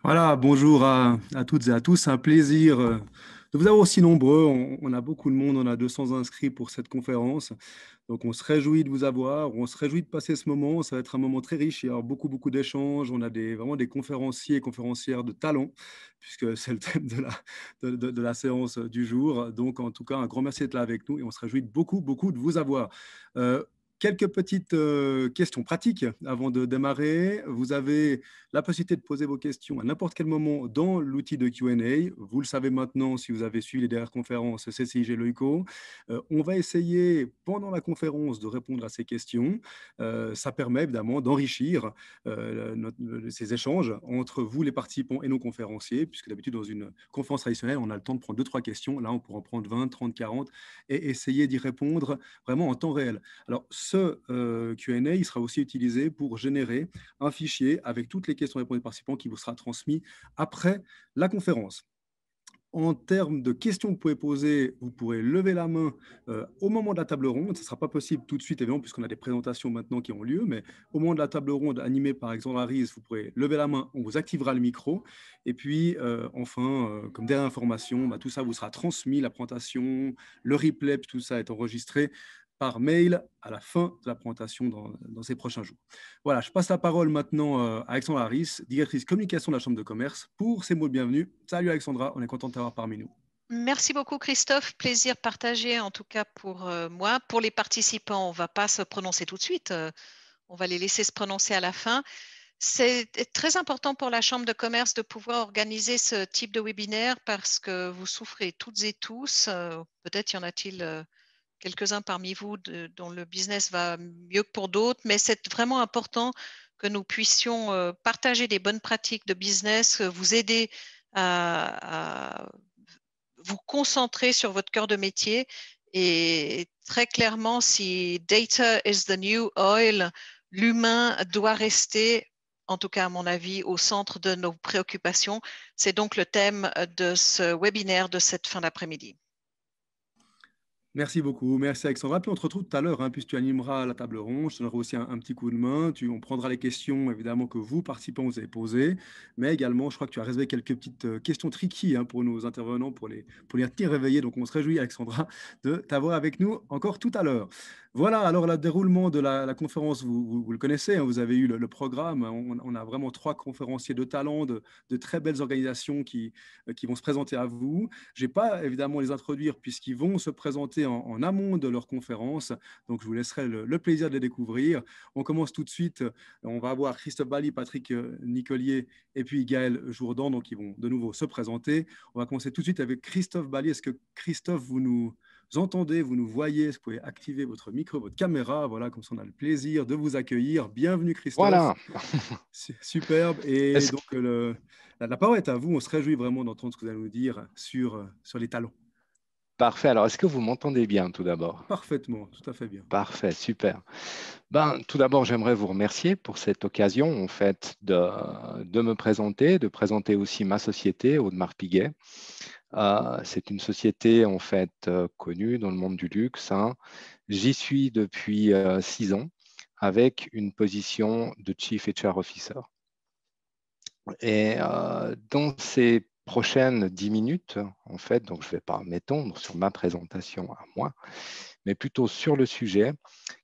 Voilà, bonjour à toutes et à tous. C'est un plaisir de vous avoir aussi nombreux. On a beaucoup de monde, on a 200 inscrits pour cette conférence. Donc, on se réjouit de vous avoir, on se réjouit de passer ce moment. Ça va être un moment très riche. Il y aura beaucoup, beaucoup d'échanges. On a vraiment des conférenciers et conférencières de talent, puisque c'est le thème de la séance du jour. Donc, en tout cas, un grand merci d'être là avec nous et on se réjouit beaucoup, beaucoup de vous avoir. Euh, Quelques petites questions pratiques avant de démarrer. Vous avez la possibilité de poser vos questions à n'importe quel moment dans l'outil de Q&A. Vous le savez maintenant si vous avez suivi les dernières conférences CCIG Loico. On va essayer pendant la conférence de répondre à ces questions. Ça permet évidemment d'enrichir ces échanges entre vous, les participants, et nos conférenciers, puisque d'habitude, dans une conférence traditionnelle, on a le temps de prendre deux, trois questions. Là, on pourra en prendre 20, 30, 40 et essayer d'y répondre vraiment en temps réel. Alors, ce Q&A, il sera aussi utilisé pour générer un fichier avec toutes les questions et réponses des participants qui vous sera transmis après la conférence. En termes de questions que vous pouvez poser, vous pourrez lever la main au moment de la table ronde. Ce ne sera pas possible tout de suite, évidemment, puisqu'on a des présentations maintenant qui ont lieu, mais au moment de la table ronde animée par Alexandra Ries, vous pourrez lever la main, on vous activera le micro. Et puis, enfin, comme dernière information, tout ça vous sera transmis, la présentation, le replay, tout ça est enregistré par mail à la fin de la présentation dans ces prochains jours. Voilà, je passe la parole maintenant à Alexandra Harris, directrice communication de la Chambre de commerce, pour ses mots de bienvenue. Salut Alexandra, on est content de t'avoir parmi nous. Merci beaucoup Christophe, plaisir partagé en tout cas pour moi. Pour les participants, on ne va pas se prononcer tout de suite, on va les laisser se prononcer à la fin. C'est très important pour la Chambre de commerce de pouvoir organiser ce type de webinaire parce que vous souffrez toutes et tous. Peut-être y en a-t-il quelques-uns parmi vous dont le business va mieux que pour d'autres, mais c'est vraiment important que nous puissions partager des bonnes pratiques de business, vous aider à vous concentrer sur votre cœur de métier. Et très clairement, si data is the new oil, l'humain doit rester, en tout cas à mon avis, au centre de nos préoccupations. C'est donc le thème de ce webinaire de cette fin d'après-midi. Merci beaucoup, merci Alexandra. Puis on te retrouve tout à l'heure, hein, puisque tu animeras la table ronde. Je te donnerai aussi un petit coup de main. On prendra les questions, évidemment, que vous, participants, vous avez posées. Mais également, je crois que tu as réservé quelques petites questions tricky hein, pour nos intervenants, pour les tenir réveillés. Donc on se réjouit, Alexandra, de t'avoir avec nous encore tout à l'heure. Voilà, alors le déroulement de la conférence, vous le connaissez, hein, vous avez eu le programme. On a vraiment trois conférenciers de talent, de très belles organisations qui vont se présenter à vous. Je n'ai pas évidemment les introduire puisqu'ils vont se présenter en amont de leur conférence. Donc, je vous laisserai le plaisir de les découvrir. On commence tout de suite. On va avoir Christophe Bally, Patrick Nicolier et puis Gaël Jourdan. Donc, ils vont de nouveau se présenter. On va commencer tout de suite avec Christophe Bally. Est-ce que Christophe, vous nous entendez, vous nous voyez? Est-ce que vous pouvez activer votre micro, votre caméra? Voilà, comme ça, on a le plaisir de vous accueillir. Bienvenue, Christophe. Voilà. Superbe. Et Est-ce- donc, la parole est à vous. On se réjouit vraiment d'entendre ce que vous allez nous dire sur les talents. Parfait. Alors, est-ce que vous m'entendez bien tout d'abord? Parfaitement, tout à fait bien. Parfait, super. Ben, tout d'abord, j'aimerais vous remercier pour cette occasion, en fait, de me présenter, de présenter aussi ma société, Audemars Piguet. C'est une société, en fait, connue dans le monde du luxe, hein. J'y suis depuis 6 ans avec une position de Chief HR Officer. Et dans ces prochaines 10 minutes, en fait, donc je ne vais pas m'étendre sur ma présentation à moi, mais plutôt sur le sujet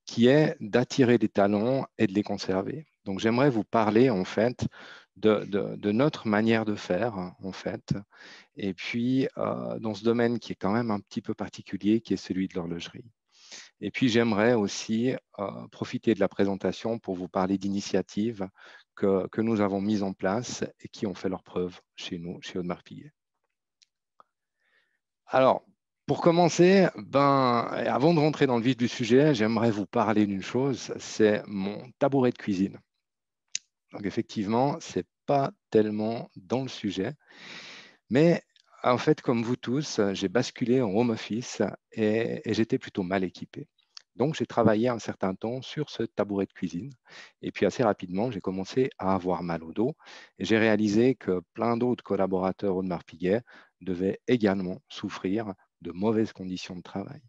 qui est d'attirer des talents et de les conserver. Donc j'aimerais vous parler en fait de notre manière de faire en fait, et puis dans ce domaine qui est quand même un petit peu particulier, qui est celui de l'horlogerie. Et puis, j'aimerais aussi profiter de la présentation pour vous parler d'initiatives que nous avons mises en place et qui ont fait leurs preuves chez nous, chez Audemars Piguet. Alors, pour commencer, avant de rentrer dans le vif du sujet, j'aimerais vous parler d'une chose, c'est mon tabouret de cuisine. Donc, effectivement, ce n'est pas tellement dans le sujet, mais en fait, comme vous tous, j'ai basculé en home office et j'étais plutôt mal équipé. Donc, j'ai travaillé un certain temps sur ce tabouret de cuisine. Et puis, assez rapidement, j'ai commencé à avoir mal au dos. Et j'ai réalisé que plein d'autres collaborateurs Audemars Piguet devaient également souffrir de mauvaises conditions de travail.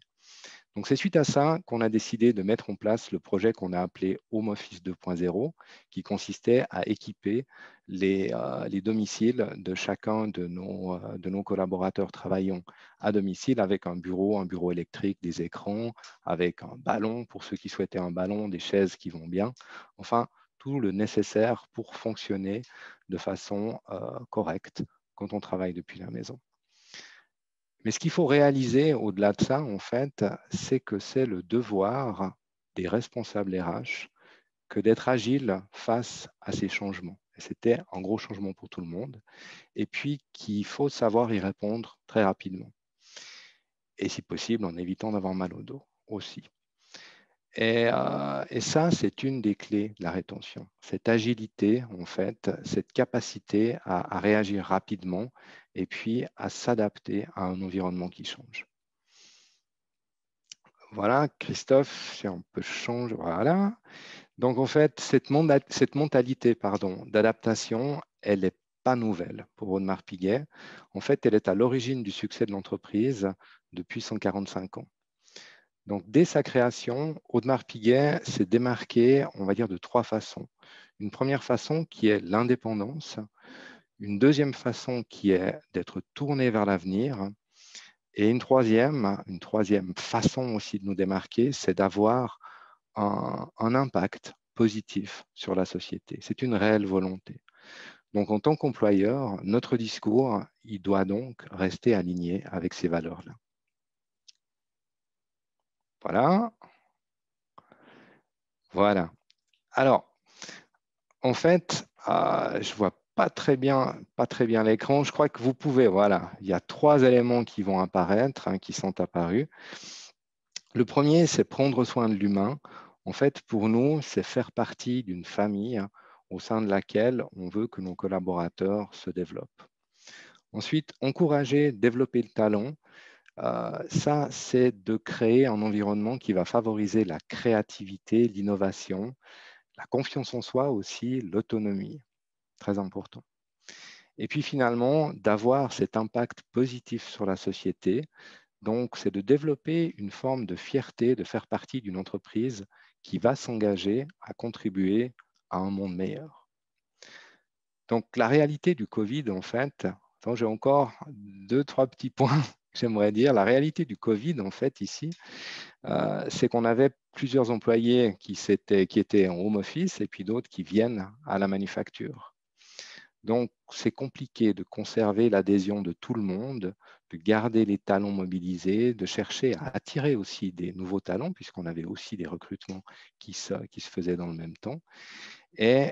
Donc, c'est suite à ça qu'on a décidé de mettre en place le projet qu'on a appelé Home Office 2.0, qui consistait à équiper les domiciles de chacun de nos collaborateurs travaillant à domicile avec un bureau électrique, des écrans, avec un ballon pour ceux qui souhaitaient un ballon, des chaises qui vont bien, enfin, tout le nécessaire pour fonctionner de façon correcte quand on travaille depuis la maison. Mais ce qu'il faut réaliser au-delà de ça, en fait, c'est que c'est le devoir des responsables RH que d'être agile face à ces changements. Et c'était un gros changement pour tout le monde. Et puis qu'il faut savoir y répondre très rapidement. Et si possible, en évitant d'avoir mal au dos aussi. Et ça, c'est une des clés de la rétention. Cette agilité, en fait, cette capacité à réagir rapidement et puis à s'adapter à un environnement qui change. Voilà, Christophe, si on peut changer, voilà. Donc, en fait, cette mentalité d'adaptation, elle n'est pas nouvelle pour Audemars Piguet. En fait, elle est à l'origine du succès de l'entreprise depuis 145 ans. Donc, dès sa création, Audemars Piguet s'est démarqué, on va dire, de 3 façons. Une première façon qui est l'indépendance, une deuxième façon qui est d'être tourné vers l'avenir, et une troisième façon aussi de nous démarquer, c'est d'avoir un impact positif sur la société. C'est une réelle volonté. Donc, en tant qu'employeur, notre discours, il doit donc rester aligné avec ces valeurs-là. Voilà. Voilà. Alors, en fait, je ne vois pas très bien l'écran. Je crois que vous pouvez, voilà, il y a 3 éléments qui vont apparaître, qui sont apparus. Le premier, c'est prendre soin de l'humain. En fait, pour nous, c'est faire partie d'une famille au sein de laquelle on veut que nos collaborateurs se développent. Ensuite, encourager, développer le talent. Ça, c'est de créer un environnement qui va favoriser la créativité, l'innovation, la confiance en soi aussi, l'autonomie. Très important. Et puis finalement, d'avoir cet impact positif sur la société. Donc, c'est de développer une forme de fierté de faire partie d'une entreprise qui va s'engager à contribuer à un monde meilleur. Donc, la réalité du Covid, en fait, j'ai encore 2-3 petits points que j'aimerais dire. La réalité du Covid, en fait, ici, c'est qu'on avait plusieurs employés qui étaient en home office et puis d'autres qui viennent à la manufacture. Donc, c'est compliqué de conserver l'adhésion de tout le monde, de garder les talents mobilisés, de chercher à attirer aussi des nouveaux talents, puisqu'on avait aussi des recrutements qui se faisaient dans le même temps. Et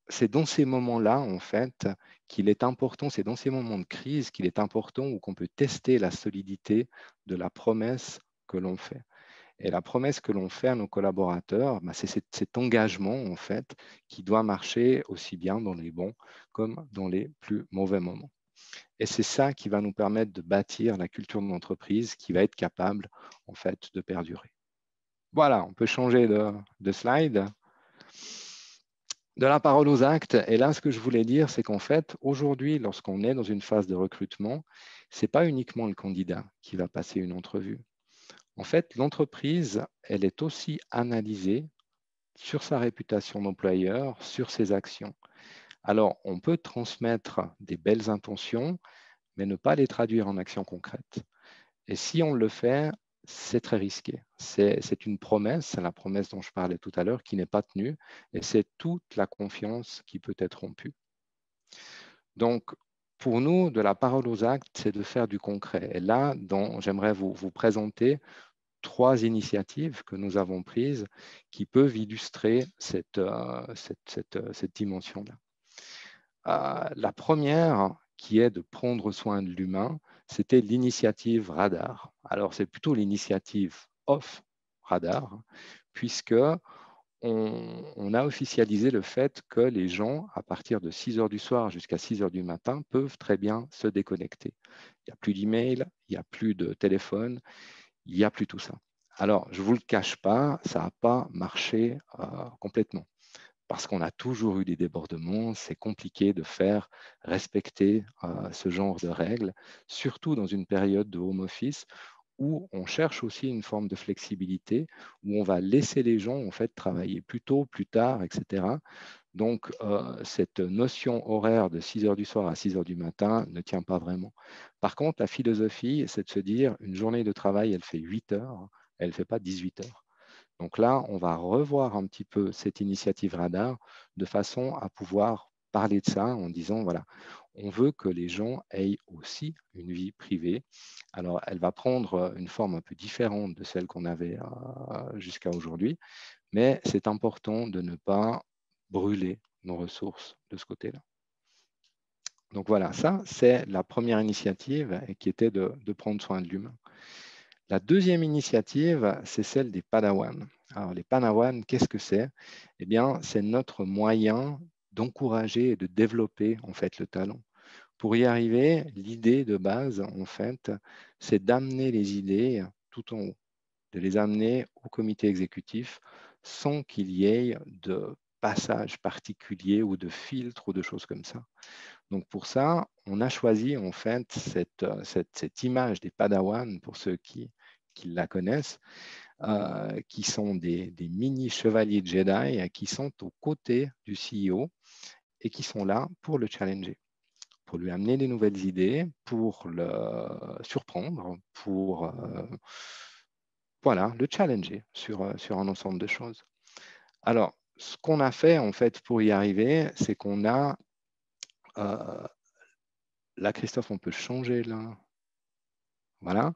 c'est dans ces moments-là, en fait, qu'il est important, c'est dans ces moments de crise qu'il est important où qu'on peut tester la solidité de la promesse que l'on fait. Et la promesse que l'on fait à nos collaborateurs, c'est cet engagement, en fait, qui doit marcher aussi bien dans les bons comme dans les plus mauvais moments. Et c'est ça qui va nous permettre de bâtir la culture de l'entreprise qui va être capable, en fait, de perdurer. Voilà, on peut changer de slide. De la parole aux actes. Et là, ce que je voulais dire, c'est qu'en fait, aujourd'hui, lorsqu'on est dans une phase de recrutement, ce n'est pas uniquement le candidat qui va passer une entrevue. En fait, l'entreprise, elle est aussi analysée sur sa réputation d'employeur, sur ses actions. Alors, on peut transmettre des belles intentions, mais ne pas les traduire en actions concrètes. Et si on le fait, c'est très risqué. C'est une promesse, la promesse dont je parlais tout à l'heure, qui n'est pas tenue, et c'est toute la confiance qui peut être rompue. Donc, pour nous, de la parole aux actes, c'est de faire du concret. Et là, j'aimerais vous présenter 3 initiatives que nous avons prises qui peuvent illustrer cette dimension-là. La première, qui est de prendre soin de l'humain, c'était l'initiative Radar. Alors, c'est plutôt l'initiative Off Radar, puisque on a officialisé le fait que les gens, à partir de 6 heures du soir jusqu'à 6 heures du matin, peuvent très bien se déconnecter. Il n'y a plus d'email, il n'y a plus de téléphone, il n'y a plus tout ça. Alors, je ne vous le cache pas, ça n'a pas marché complètement. Parce qu'on a toujours eu des débordements, c'est compliqué de faire respecter ce genre de règles, surtout dans une période de home office où on cherche aussi une forme de flexibilité, où on va laisser les gens en fait travailler plus tôt, plus tard, etc. Donc, cette notion horaire de 6 heures du soir à 6 heures du matin ne tient pas vraiment. Par contre, la philosophie, c'est de se dire, une journée de travail, elle fait 8 heures, elle ne fait pas 18 heures. Donc là, on va revoir un petit peu cette initiative radar de façon à pouvoir parler de ça en disant, voilà, on veut que les gens aient aussi une vie privée. Alors, elle va prendre une forme un peu différente de celle qu'on avait jusqu'à aujourd'hui, mais c'est important de ne pas brûler nos ressources de ce côté-là. Donc voilà, ça, c'est la première initiative qui était de prendre soin de l'humain. La deuxième initiative, c'est celle des Padawans. Alors, les Padawans, qu'est-ce que c'est? Eh bien, c'est notre moyen d'encourager et de développer en fait le talent. Pour y arriver, l'idée de base, en fait, c'est d'amener les idées tout en haut, de les amener au comité exécutif sans qu'il y ait de passage particulier ou de filtre ou de choses comme ça. Donc pour ça, on a choisi en fait cette image des Padawans, pour ceux qui la connaissent, qui sont des mini chevaliers Jedi qui sont aux côtés du CEO et qui sont là pour le challenger, pour lui amener des nouvelles idées, pour le surprendre, pour voilà, le challenger sur un ensemble de choses. Alors, ce qu'on a fait en fait pour y arriver, c'est qu'on a là, Christophe, on peut changer là. Voilà.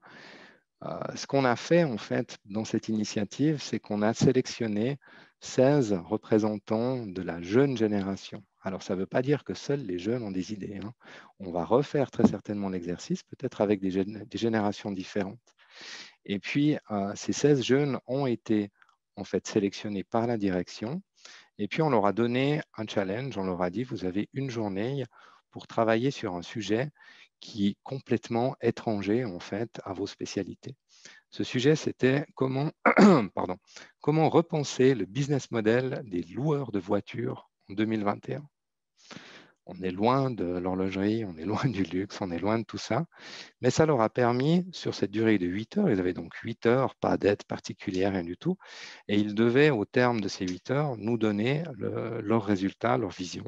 Ce qu'on a fait en fait dans cette initiative, c'est qu'on a sélectionné 16 représentants de la jeune génération. Alors, ça ne veut pas dire que seuls les jeunes ont des idées, hein. On va refaire très certainement l'exercice, peut-être avec des générations différentes. Et puis, ces 16 jeunes ont été en fait sélectionnés par la direction. Et puis, on leur a donné un challenge. On leur a dit, vous avez une journée pour travailler sur un sujet qui est complètement étranger en fait à vos spécialités. Ce sujet, c'était comment, pardon, comment repenser le business model des loueurs de voitures en 2021. On est loin de l'horlogerie, on est loin du luxe, on est loin de tout ça. Mais ça leur a permis, sur cette durée de 8 heures, ils avaient donc 8 heures, pas d'aide particulière, rien du tout, et ils devaient, au terme de ces 8 heures, nous donner leurs résultats, leur vision.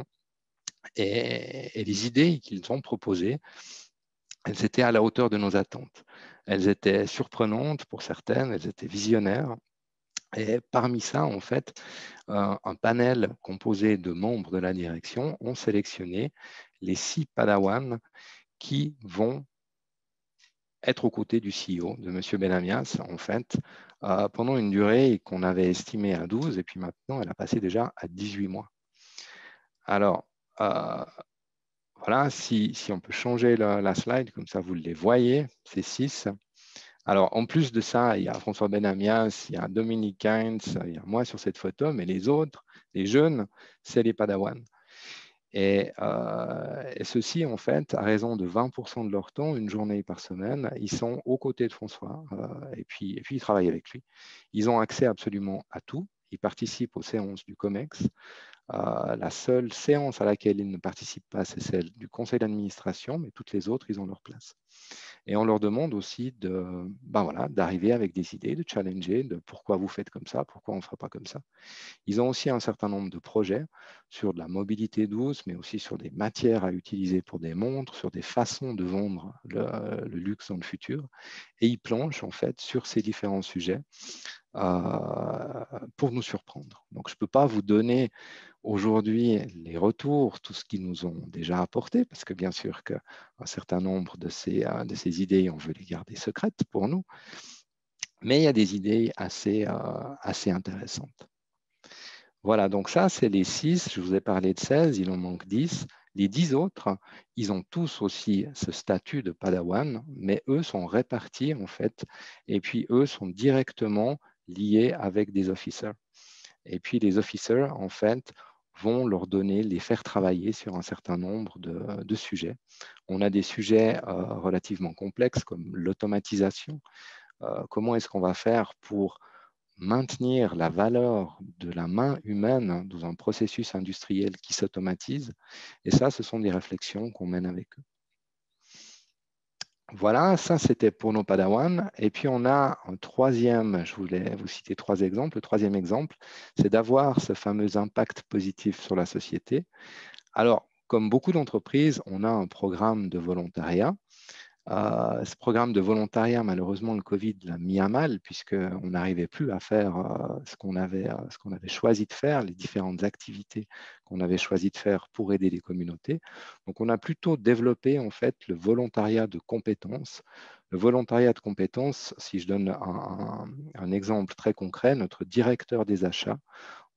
Et les idées qu'ils ont proposées, elles étaient à la hauteur de nos attentes. Elles étaient surprenantes pour certaines, elles étaient visionnaires. Et parmi ça, en fait, un panel composé de membres de la direction ont sélectionné les 6 Padawans qui vont être aux côtés du CEO, de M. Benamias, en fait, pendant une durée qu'on avait estimée à 12, et puis maintenant, elle a passé déjà à 18 mois. Alors, voilà, si on peut changer la slide, comme ça vous les voyez, ces 6. Alors, en plus de ça, il y a François Benamias, il y a Dominique Heinz, il y a moi sur cette photo, mais les autres, les jeunes, c'est les Padawans. Et ceux-ci, en fait, à raison de 20% de leur temps, une journée par semaine, ils sont aux côtés de François et puis ils travaillent avec lui. Ils ont accès absolument à tout. Ils participent aux séances du COMEX. La seule séance à laquelle ils ne participent pas, c'est celle du conseil d'administration, mais toutes les autres, ils ont leur place. Et on leur demande aussi d'arriver avec des idées, de challenger, de pourquoi vous faites comme ça, pourquoi on ne fera pas comme ça. Ils ont aussi un certain nombre de projets sur de la mobilité douce, mais aussi sur des matières à utiliser pour des montres, sur des façons de vendre le luxe dans le futur. Et ils planchent en fait sur ces différents sujets pour nous surprendre. Donc, je ne peux pas vous donner aujourd'hui les retours, tout ce qu'ils nous ont déjà apporté, parce que bien sûr qu'un certain nombre de ces idées, on veut les garder secrètes pour nous, mais il y a des idées assez intéressantes. Voilà, donc ça, c'est les 6. Je vous ai parlé de 16, il en manque 10. Les 10 autres, ils ont tous aussi ce statut de Padawan, mais eux sont répartis en fait, et puis eux sont directement liés avec des officers. Et puis les officers, en fait, vont leur donner, les faire travailler sur un certain nombre de sujets. On a des sujets relativement complexes comme l'automatisation. Comment est-ce qu'on va faire pour maintenir la valeur de la main humaine dans un processus industriel qui s'automatise? Et ça, ce sont des réflexions qu'on mène avec eux. Voilà, ça c'était pour nos Padawan. Et puis on a un troisième, je voulais vous citer 3 exemples. Le troisième exemple, c'est d'avoir ce fameux impact positif sur la société. Alors, comme beaucoup d'entreprises, on a un programme de volontariat. Ce programme de volontariat, malheureusement, le Covid l'a mis à mal puisqu'on n'arrivait plus à faire ce qu'on avait choisi de faire, les différentes activités qu'on avait choisi de faire pour aider les communautés. Donc, on a plutôt développé en fait le volontariat de compétences. Le volontariat de compétences, si je donne un exemple très concret, notre directeur des achats,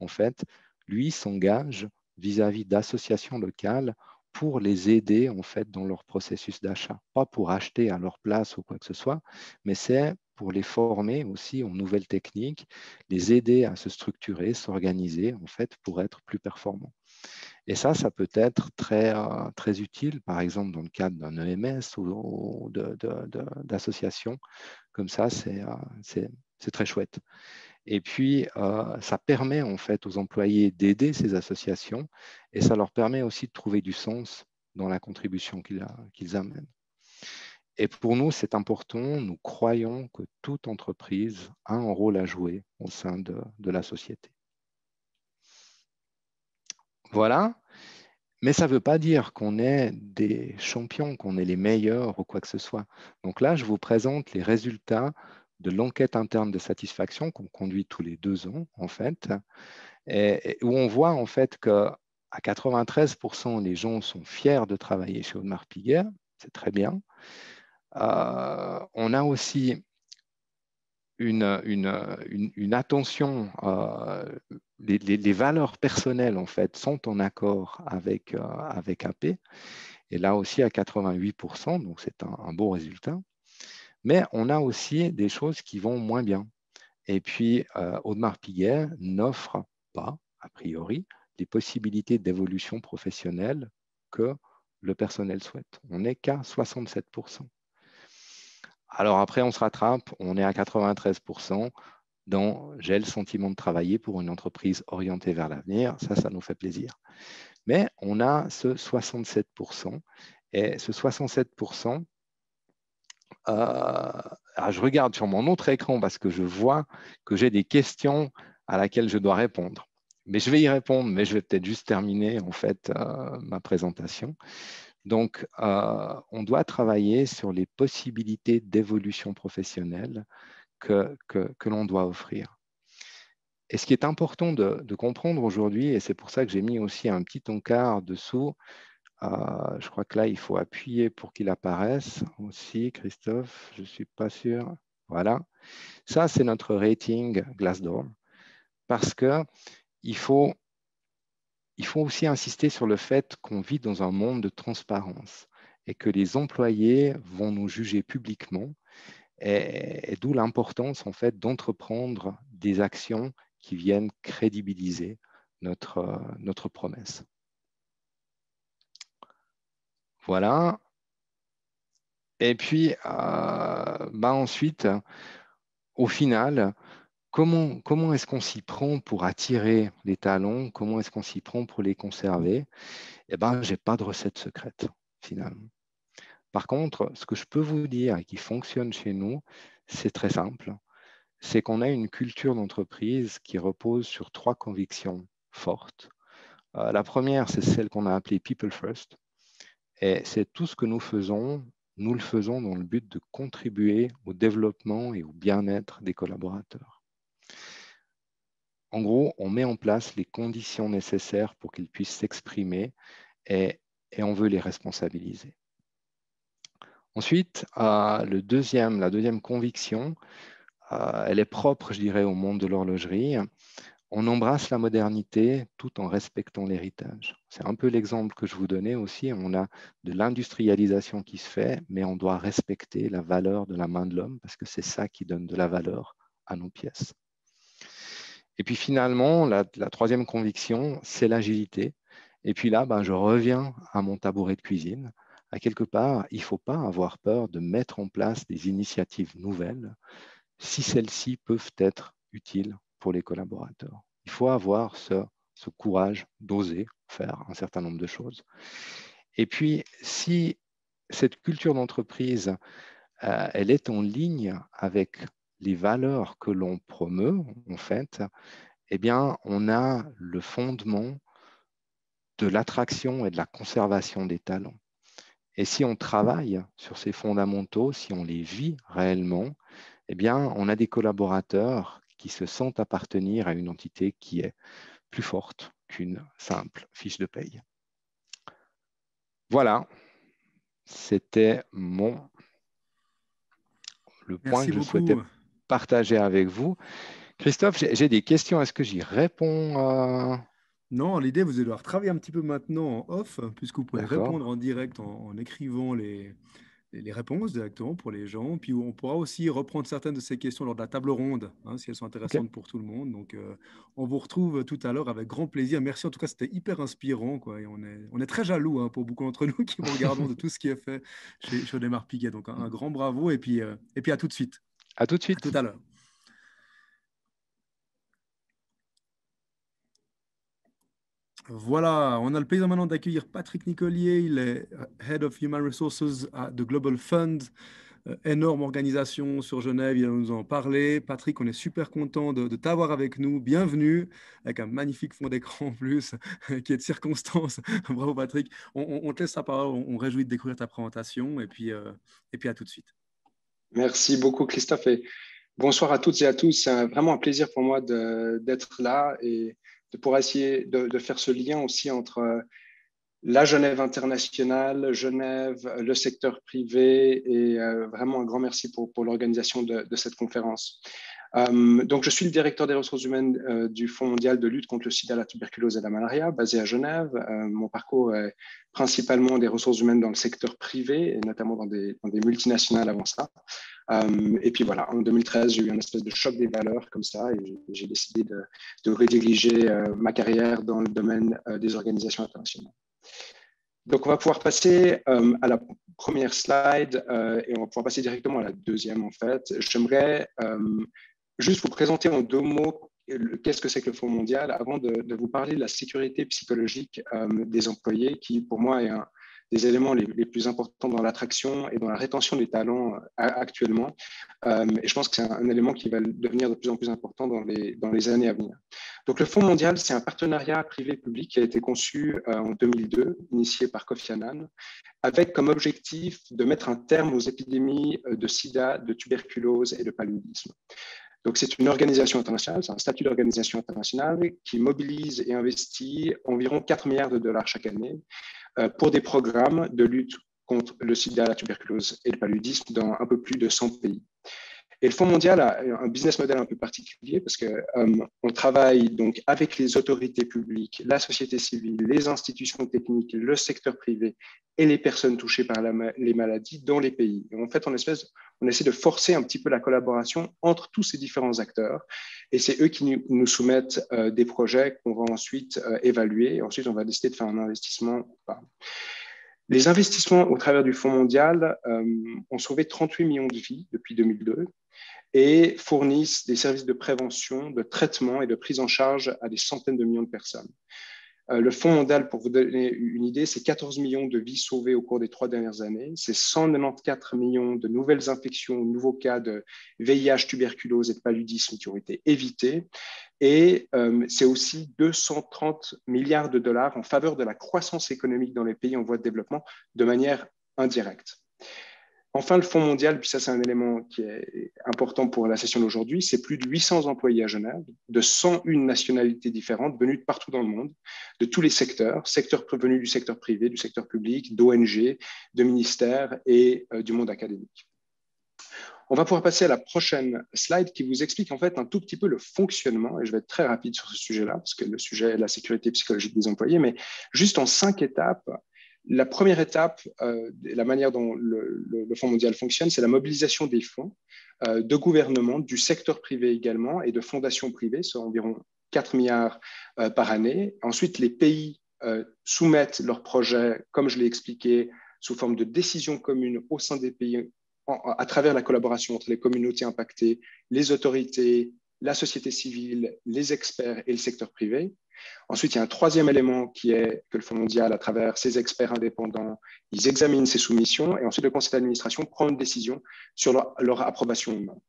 en fait, lui s'engage vis-à-vis d'associations locales pour les aider en fait dans leur processus d'achat, pas pour acheter à leur place ou quoi que ce soit, mais c'est pour les former aussi aux nouvelles techniques, les aider à se structurer, s'organiser en fait pour être plus performants. Et ça peut être très utile, par exemple dans le cadre d'un EMS ou d'associations. Comme ça, c'est très chouette. Et puis, ça permet en fait aux employés d'aider ces associations et ça leur permet aussi de trouver du sens dans la contribution qu'ils amènent. Et pour nous, c'est important. Nous croyons que toute entreprise a un rôle à jouer au sein de la société. Voilà. Mais ça ne veut pas dire qu'on est des champions, qu'on est les meilleurs ou quoi que ce soit. Donc là, je vous présente les résultats de l'enquête interne de satisfaction qu'on conduit tous les 2 ans, en fait, et où on voit en fait qu'à 93%, les gens sont fiers de travailler chez Audemars Piguet, c'est très bien. On a aussi une attention, les valeurs personnelles en fait sont en accord avec AP, et là aussi à 88%, donc c'est un beau résultat. Mais on a aussi des choses qui vont moins bien. Et puis, Audemars Piguet n'offre pas, a priori, les possibilités d'évolution professionnelle que le personnel souhaite. On n'est qu'à 67%. Alors après, on se rattrape, on est à 93% dans j'ai le sentiment de travailler pour une entreprise orientée vers l'avenir. Ça nous fait plaisir. Mais on a ce 67%. Et ce 67%, je regarde sur mon autre écran parce que je vois que j'ai des questions à laquelle je dois répondre. Mais je vais y répondre, mais je vais peut-être juste terminer en fait ma présentation. Donc, on doit travailler sur les possibilités d'évolution professionnelle que l'on doit offrir. Et ce qui est important de comprendre aujourd'hui, et c'est pour ça que j'ai mis aussi un petit encart dessous, je crois que là, il faut appuyer pour qu'il apparaisse aussi, Christophe, je ne suis pas sûr. Voilà. Ça, c'est notre rating Glassdoor, parce qu'il faut aussi insister sur le fait qu'on vit dans un monde de transparence et que les employés vont nous juger publiquement, et d'où l'importance en fait d'entreprendre des actions qui viennent crédibiliser notre promesse. Voilà. Et puis, ensuite, au final, comment est-ce qu'on s'y prend pour attirer les talents? Comment est-ce qu'on s'y prend pour les conserver? Eh bien, je n'ai pas de recette secrète, finalement. Par contre, ce que je peux vous dire et qui fonctionne chez nous, c'est très simple. C'est qu'on a une culture d'entreprise qui repose sur 3 convictions fortes. La première, c'est celle qu'on a appelée People First. Et c'est tout ce que nous faisons, nous le faisons dans le but de contribuer au développement et au bien-être des collaborateurs. En gros, on met en place les conditions nécessaires pour qu'ils puissent s'exprimer et on veut les responsabiliser. Ensuite, la deuxième conviction, elle est propre, je dirais, au monde de l'horlogerie. On embrasse la modernité tout en respectant l'héritage. C'est un peu l'exemple que je vous donnais aussi. On a de l'industrialisation qui se fait, mais on doit respecter la valeur de la main de l'homme parce que c'est ça qui donne de la valeur à nos pièces. Et puis finalement, la troisième conviction, c'est l'agilité. Et puis là, je reviens à mon tabouret de cuisine. À quelque part, il ne faut pas avoir peur de mettre en place des initiatives nouvelles si celles-ci peuvent être utiles pour les collaborateurs. Il faut avoir ce courage d'oser faire un certain nombre de choses. Et puis, si cette culture d'entreprise, elle est en ligne avec les valeurs que l'on promeut, en fait, eh bien, on a le fondement de l'attraction et de la conservation des talents. Et si on travaille sur ces fondamentaux, si on les vit réellement, eh bien, on a des collaborateurs qui se sentent appartenir à une entité qui est plus forte qu'une simple fiche de paye. Voilà, c'était le point que je souhaitais partager avec vous. Christophe, j'ai des questions. Est-ce que j'y réponds Non, l'idée, vous allez devoir travailler un petit peu maintenant en off, puisque vous pouvez D'accord. répondre en direct en écrivant les réponses directement pour les gens. Puis on pourra aussi reprendre certaines de ces questions lors de la table ronde, hein, si elles sont intéressantes Okay. pour tout le monde. Donc, on vous retrouve tout à l'heure avec grand plaisir. Merci, en tout cas, c'était hyper inspirant, quoi. Et on est très jaloux, hein, pour beaucoup d'entre nous qui vous regardons de tout ce qui est fait chez Audemars Piguet. Donc, un grand bravo et puis à tout de suite. À tout de suite. À tout à l'heure. Voilà, on a le plaisir maintenant d'accueillir Patrick Nicolier. Il est Head of Human Resources de Global Fund, énorme organisation sur Genève. Il va nous en parler. Patrick, on est super content de t'avoir avec nous. Bienvenue, avec un magnifique fond d'écran en plus, qui est de circonstance. Bravo Patrick. On te laisse la parole. On réjouit de découvrir ta présentation et puis à tout de suite. Merci beaucoup Christophe et bonsoir à toutes et à tous. C'est vraiment un plaisir pour moi d'être là et de pouvoir essayer de faire ce lien aussi entre la Genève internationale, Genève, le secteur privé et vraiment un grand merci pour l'organisation de cette conférence. Donc, je suis le directeur des ressources humaines du Fonds mondial de lutte contre le sida, la tuberculose et la malaria, basé à Genève. Mon parcours est principalement des ressources humaines dans le secteur privé et notamment dans des multinationales avant ça. Et puis voilà, en 2013, j'ai eu un espèce de choc des valeurs comme ça et j'ai décidé de rediriger ma carrière dans le domaine des organisations internationales. Donc, on va pouvoir passer à la première slide et on va pouvoir passer directement à la deuxième en fait. J'aimerais juste vous présenter en 2 mots qu'est-ce que c'est que le Fonds mondial avant de vous parler de la sécurité psychologique des employés qui, pour moi, est un des éléments les plus importants dans l'attraction et dans la rétention des talents actuellement. Et je pense que c'est un élément qui va devenir de plus en plus important dans les années à venir. Donc, le Fonds mondial, c'est un partenariat privé-public qui a été conçu en 2002, initié par Kofi Annan, avec comme objectif de mettre un terme aux épidémies de sida, de tuberculose et de paludisme. Donc, c'est une organisation internationale, c'est un statut d'organisation internationale qui mobilise et investit environ 4 milliards de dollars chaque année pour des programmes de lutte contre le sida, la tuberculose et le paludisme dans un peu plus de 100 pays. Et le Fonds mondial a un business model un peu particulier parce qu'on travaille donc avec les autorités publiques, la société civile, les institutions techniques, le secteur privé et les personnes touchées par les maladies dans les pays. Et en fait, on essaie de forcer un petit peu la collaboration entre tous ces différents acteurs. Et c'est eux qui nous soumettent des projets qu'on va ensuite évaluer. Et ensuite, on va décider de faire un investissement ou pas. Les investissements au travers du Fonds mondial ont sauvé 38 millions de vies depuis 2002 et fournissent des services de prévention, de traitement et de prise en charge à des centaines de millions de personnes. Le Fonds mondial, pour vous donner une idée, c'est 14 millions de vies sauvées au cours des 3 dernières années. C'est 194 millions de nouvelles infections, nouveaux cas de VIH, tuberculose et de paludisme qui ont été évités. Et c'est aussi 230 milliards de dollars en faveur de la croissance économique dans les pays en voie de développement de manière indirecte. Enfin, le Fonds mondial, puis ça c'est un élément qui est important pour la session d'aujourd'hui, c'est plus de 800 employés à Genève, de 101 nationalités différentes, venues de partout dans le monde, de tous les secteurs venus du secteur privé, du secteur public, d'ONG, de ministères et du monde académique. On va pouvoir passer à la prochaine slide qui vous explique en fait un tout petit peu le fonctionnement, et je vais être très rapide sur ce sujet-là, parce que le sujet est la sécurité psychologique des employés, mais juste en 5 étapes. La première étape, la manière dont le Fonds mondial fonctionne, c'est la mobilisation des fonds de gouvernements, du secteur privé également et de fondations privées, soit environ 4 milliards par année. Ensuite, les pays soumettent leurs projets, comme je l'ai expliqué, sous forme de décisions communes au sein des pays à travers la collaboration entre les communautés impactées, les autorités la société civile, les experts et le secteur privé. Ensuite, il y a un troisième élément qui est que le Fonds mondial, à travers ses experts indépendants, ils examinent ces soumissions et ensuite le conseil d'administration prend une décision sur leur approbation ou non.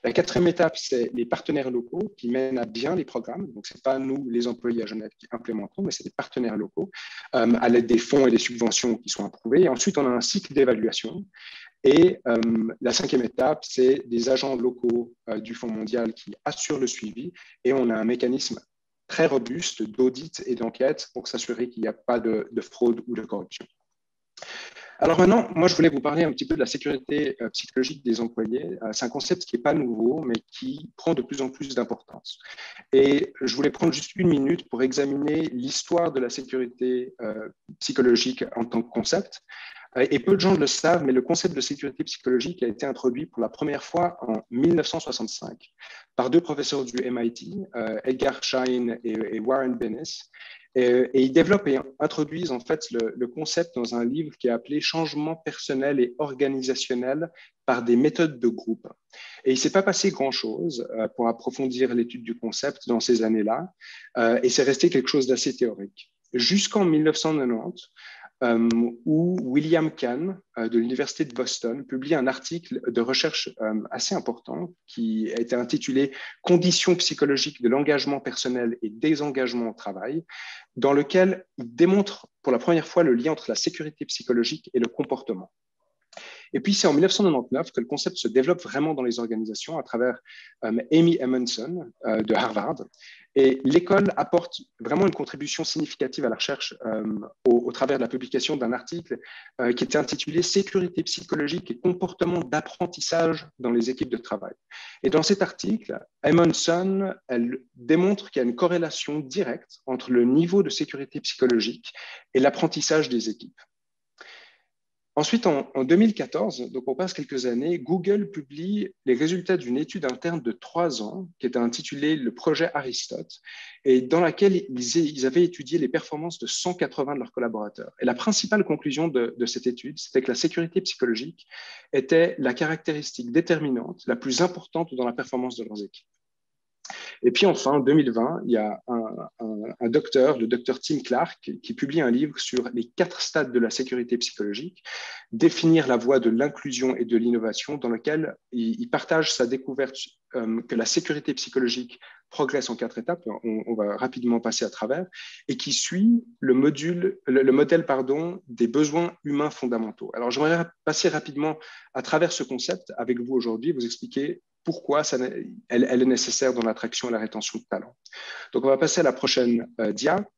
La quatrième étape, c'est les partenaires locaux qui mènent à bien les programmes. Donc, ce n'est pas nous, les employés à Genève, qui implémentons, mais c'est des partenaires locaux à l'aide des fonds et des subventions qui sont approuvés. Et ensuite, on a un cycle d'évaluation. Et la cinquième étape, c'est des agents locaux du Fonds mondial qui assurent le suivi. Et on a un mécanisme très robuste d'audit et d'enquête pour s'assurer qu'il n'y a pas de fraude ou de corruption. Alors maintenant, moi, je voulais vous parler un petit peu de la sécurité psychologique des employés. C'est un concept qui n'est pas nouveau, mais qui prend de plus en plus d'importance. Et je voulais prendre juste une minute pour examiner l'histoire de la sécurité psychologique en tant que concept. Et peu de gens le savent, mais le concept de sécurité psychologique a été introduit pour la première fois en 1965 par deux professeurs du MIT, Edgar Schein et Warren Bennis. Et ils développent et introduisent en fait le concept dans un livre qui est appelé « Changement personnel et organisationnel par des méthodes de groupe ». Et il ne s'est pas passé grand-chose pour approfondir l'étude du concept dans ces années-là, et c'est resté quelque chose d'assez théorique. Jusqu'en 1990, où William Kahn de l'Université de Boston publie un article de recherche assez important qui a été intitulé « Conditions psychologiques de l'engagement personnel et désengagement au travail », dans lequel il démontre pour la première fois le lien entre la sécurité psychologique et le comportement. Et puis, c'est en 1999 que le concept se développe vraiment dans les organisations à travers Amy Edmondson de Harvard. Et l'école apporte vraiment une contribution significative à la recherche au travers de la publication d'un article qui était intitulé « Sécurité psychologique et comportement d'apprentissage dans les équipes de travail ». Et dans cet article, Edmondson, elle démontre qu'il y a une corrélation directe entre le niveau de sécurité psychologique et l'apprentissage des équipes. Ensuite, en 2014, donc on passe quelques années, Google publie les résultats d'une étude interne de 3 ans qui était intitulée le projet Aristote et dans laquelle ils avaient étudié les performances de 180 de leurs collaborateurs. Et la principale conclusion de cette étude, c'était que la sécurité psychologique était la caractéristique déterminante la plus importante dans la performance de leurs équipes. Et puis enfin, en 2020, il y a un docteur, le docteur Tim Clark, qui publie un livre sur les 4 stades de la sécurité psychologique, définir la voie de l'inclusion et de l'innovation, dans lequel il partage sa découverte que la sécurité psychologique progresse en 4 étapes, on va rapidement passer à travers, et qui suit le modèle des besoins humains fondamentaux. Alors j'aimerais passer rapidement à travers ce concept avec vous aujourd'hui, vous expliquer pourquoi elle est nécessaire dans l'attraction et la rétention de talent. Donc, on va passer à la prochaine dia.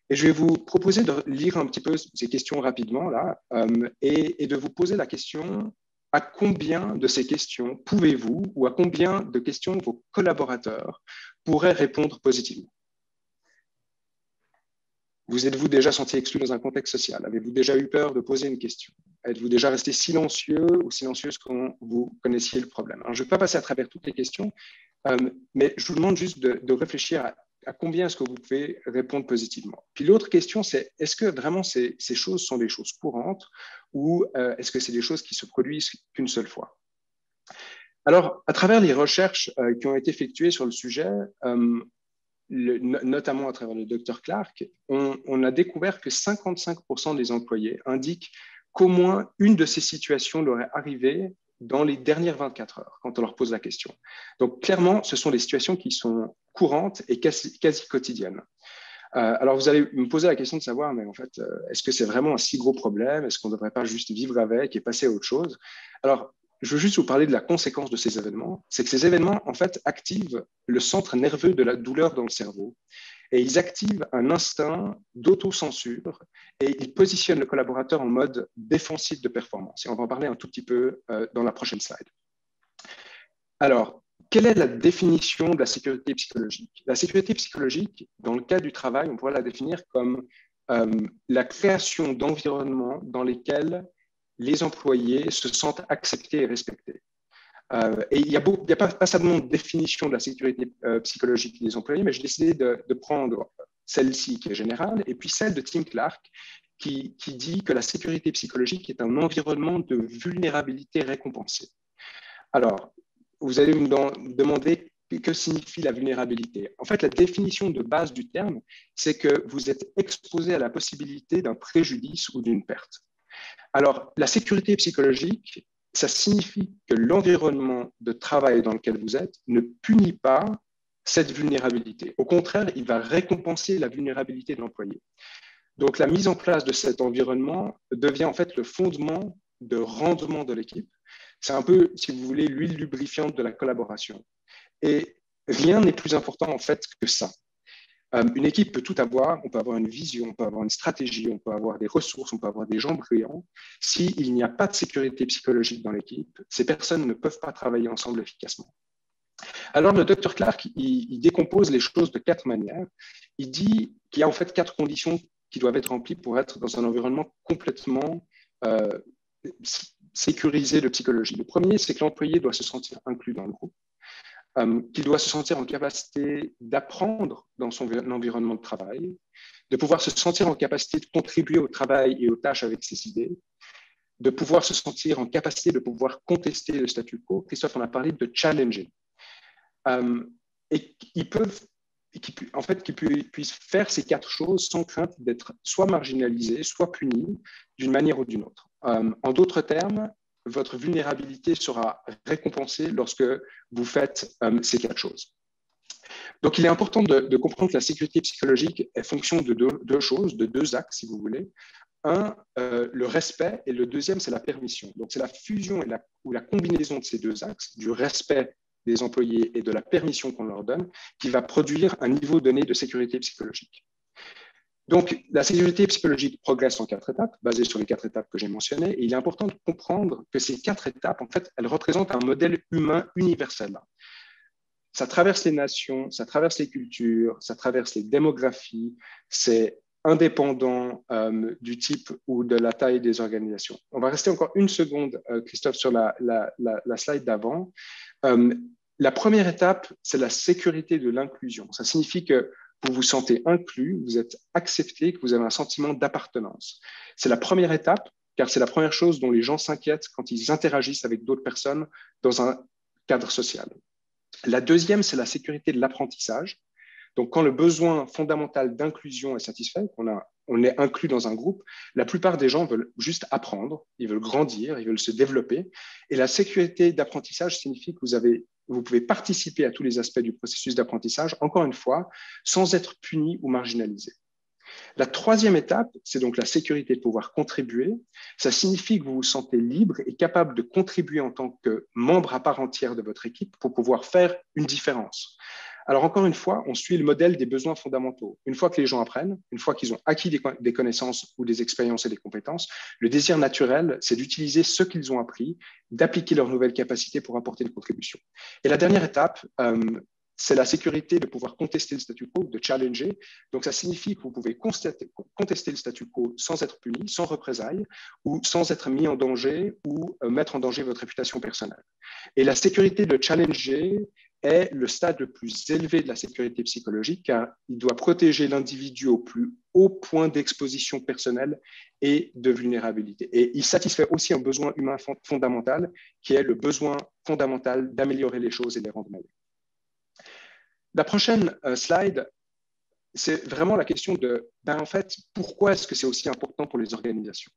Et je vais vous proposer de lire un petit peu ces questions rapidement, là, et de vous poser la question, à combien de ces questions pouvez-vous, ou à combien de questions vos collaborateurs pourraient répondre positivement? Vous êtes-vous déjà senti exclu dans un contexte social? Avez-vous déjà eu peur de poser une question? Êtes-vous déjà resté silencieux ou silencieuse quand vous connaissiez le problème? Alors, je ne vais pas passer à travers toutes les questions, mais je vous demande juste de réfléchir à combien est-ce que vous pouvez répondre positivement. Puis l'autre question, c'est est-ce que vraiment ces choses sont des choses courantes ou est-ce que c'est des choses qui se produisent qu'une seule fois? Alors, à travers les recherches qui ont été effectuées sur le sujet, notamment à travers le Dr Clark, on a découvert que 55% des employés indiquent qu'au moins une de ces situations leur est arrivée dans les dernières 24 heures, quand on leur pose la question. Donc, clairement, ce sont des situations qui sont courantes et quasi quotidiennes. Alors, vous allez me poser la question de savoir, mais en fait, est-ce que c'est vraiment un si gros problème? Est-ce qu'on ne devrait pas juste vivre avec et passer à autre chose? Alors, je veux juste vous parler de la conséquence de ces événements. C'est que ces événements, en fait, activent le centre nerveux de la douleur dans le cerveau. Et ils activent un instinct d'autocensure et ils positionnent le collaborateur en mode défensif de performance. Et on va en parler un tout petit peu dans la prochaine slide. Alors, quelle est la définition de la sécurité psychologique? La sécurité psychologique, dans le cas du travail, on pourrait la définir comme la création d'environnements dans lesquels les employés se sentent acceptés et respectés. Et il n'y a pas seulement de définition de la sécurité psychologique des employés, mais j'ai décidé de prendre celle-ci qui est générale, et puis celle de Tim Clark, qui dit que la sécurité psychologique est un environnement de vulnérabilité récompensée. Alors, vous allez me demander que signifie la vulnérabilité? En fait, la définition de base du terme, c'est que vous êtes exposé à la possibilité d'un préjudice ou d'une perte. Alors, la sécurité psychologique, ça signifie que l'environnement de travail dans lequel vous êtes ne punit pas cette vulnérabilité. Au contraire, il va récompenser la vulnérabilité de l'employé. Donc, la mise en place de cet environnement devient en fait le fondement de rendement de l'équipe. C'est un peu, si vous voulez, l'huile lubrifiante de la collaboration. Et rien n'est plus important en fait que ça. Une équipe peut tout avoir, on peut avoir une vision, on peut avoir une stratégie, on peut avoir des ressources, on peut avoir des gens brillants. S'il n'y a pas de sécurité psychologique dans l'équipe, ces personnes ne peuvent pas travailler ensemble efficacement. Alors, le Dr Clark, il décompose les choses de 4 manières. Il dit qu'il y a en fait 4 conditions qui doivent être remplies pour être dans un environnement complètement sécurisé de psychologie. Le premier, c'est que l'employé doit se sentir inclus dans le groupe. Qu'il doit se sentir en capacité d'apprendre dans son environnement de travail, de pouvoir se sentir en capacité de contribuer au travail et aux tâches avec ses idées, de pouvoir se sentir en capacité de pouvoir contester le statu quo. Christophe en a parlé de challenger. Et qu'ils puissent faire ces 4 choses sans crainte d'être soit marginalisés, soit punis d'une manière ou d'une autre. En d'autres termes, votre vulnérabilité sera récompensée lorsque vous faites ces 4 choses. Donc, il est important de comprendre que la sécurité psychologique est fonction de deux choses, de 2 axes, si vous voulez. Un, le respect, et le deuxième, c'est la permission. Donc, c'est la fusion ou la combinaison de ces 2 axes, du respect des employés et de la permission qu'on leur donne, qui va produire un niveau donné de sécurité psychologique. Donc, la sécurité psychologique progresse en 4 étapes, basées sur les 4 étapes que j'ai mentionnées. Et il est important de comprendre que ces 4 étapes, en fait, elles représentent un modèle humain universel. Ça traverse les nations, ça traverse les cultures, ça traverse les démographies, c'est indépendant du type ou de la taille des organisations. On va rester encore une seconde, Christophe, sur la slide d'avant. La première étape, c'est la sécurité de l'inclusion. Ça signifie que vous vous sentez inclus, vous êtes accepté, que vous avez un sentiment d'appartenance. C'est la première étape, car c'est la première chose dont les gens s'inquiètent quand ils interagissent avec d'autres personnes dans un cadre social. La deuxième, c'est la sécurité de l'apprentissage. Donc, quand le besoin fondamental d'inclusion est satisfait, on est inclus dans un groupe, la plupart des gens veulent juste apprendre, ils veulent grandir, ils veulent se développer. Et la sécurité d'apprentissage signifie que vous pouvez participer à tous les aspects du processus d'apprentissage, encore une fois, sans être puni ou marginalisé. La troisième étape, c'est donc la sécurité de pouvoir contribuer. Ça signifie que vous vous sentez libre et capable de contribuer en tant que membre à part entière de votre équipe pour pouvoir faire une différence. Alors, encore une fois, on suit le modèle des besoins fondamentaux. Une fois que les gens apprennent, une fois qu'ils ont acquis des connaissances ou des expériences et des compétences, le désir naturel, c'est d'utiliser ce qu'ils ont appris, d'appliquer leurs nouvelles capacités pour apporter une contribution. Et la dernière étape, c'est la sécurité de pouvoir contester le statu quo, de challenger. Donc, ça signifie que vous pouvez contester le statu quo sans être puni, sans représailles, ou sans être mis en danger ou mettre en danger votre réputation personnelle. Et la sécurité de challenger est le stade le plus élevé de la sécurité psychologique, car il doit protéger l'individu au plus haut point d'exposition personnelle et de vulnérabilité. Et il satisfait aussi un besoin humain fondamental, qui est le besoin fondamental d'améliorer les choses et de les rendre meilleures. La prochaine slide, c'est vraiment la question de, en fait, pourquoi est-ce que c'est aussi important pour les organisations?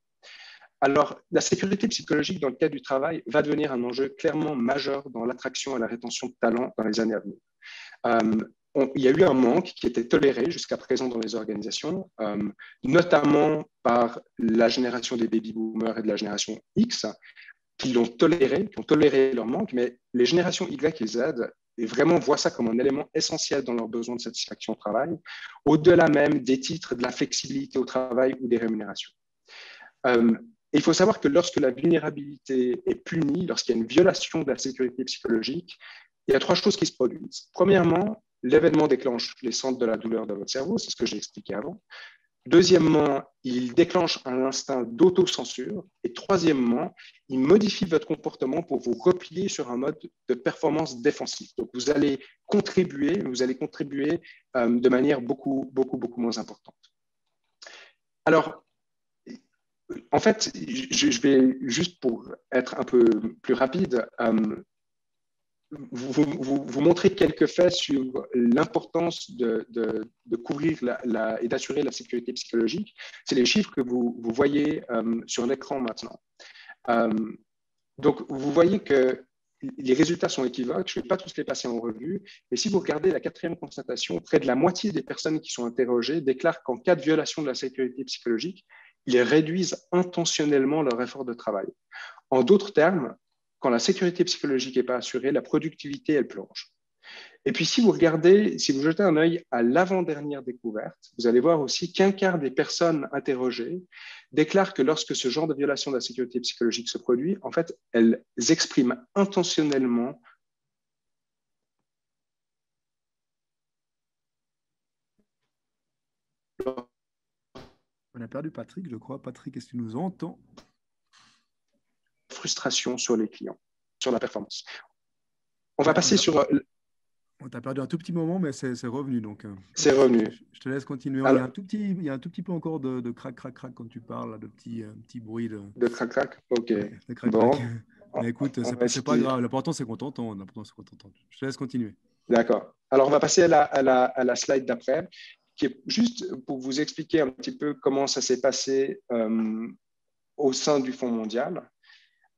Alors, la sécurité psychologique dans le cadre du travail va devenir un enjeu clairement majeur dans l'attraction et la rétention de talents dans les années à venir. Il y a eu un manque qui était toléré jusqu'à présent dans les organisations, notamment par la génération des baby-boomers et de la génération X, qui ont toléré leur manque, mais les générations Y et Z et vraiment voient ça comme un élément essentiel dans leurs besoins de satisfaction au travail, au-delà même des titres, de la flexibilité au travail ou des rémunérations. Et il faut savoir que lorsque la vulnérabilité est punie, lorsqu'il y a une violation de la sécurité psychologique, il y a 3 choses qui se produisent. Premièrement, l'événement déclenche les centres de la douleur dans votre cerveau, c'est ce que j'ai expliqué avant. Deuxièmement, il déclenche un instinct d'autocensure. Et troisièmement, il modifie votre comportement pour vous replier sur un mode de performance défensive. Donc, vous allez contribuer de manière beaucoup moins importante. Alors, en fait, je vais juste pour être un peu plus rapide, vous montrez quelques faits sur l'importance de couvrir et d'assurer la sécurité psychologique. C'est les chiffres que vous voyez sur l'écran maintenant. Donc, vous voyez que les résultats sont équivoques. Je ne vais pas tous les passer en revue. Mais si vous regardez la 4e constatation, près de la moitié des personnes qui sont interrogées déclarent qu'en cas de violation de la sécurité psychologique, ils réduisent intentionnellement leur effort de travail. En d'autres termes, quand la sécurité psychologique n'est pas assurée, la productivité, elle plonge. Et puis, si vous regardez, si vous jetez un œil à l'avant-dernière découverte, vous allez voir aussi qu'un quart des personnes interrogées déclarent que lorsque ce genre de violation de la sécurité psychologique se produit, en fait, elles expriment intentionnellement On a perdu Patrick, je crois. Patrick, est-ce que tu nous entends? Frustration sur les clients, sur la performance. On va passer sur... On t'a perdu un tout petit moment, mais c'est revenu. Donc, c'est revenu. Je te laisse continuer. Alors, il y a un tout petit peu encore de crac, crac, crac quand tu parles, là, de petits bruits. De crac, crac. OK. Ouais, de crac, bon. crac. Mais écoute, c'est pas grave. L'important, c'est qu'on t'entende. Je te laisse continuer. D'accord. Alors, on va passer à la slide d'après, qui est juste pour vous expliquer un petit peu comment ça s'est passé au sein du Fonds mondial.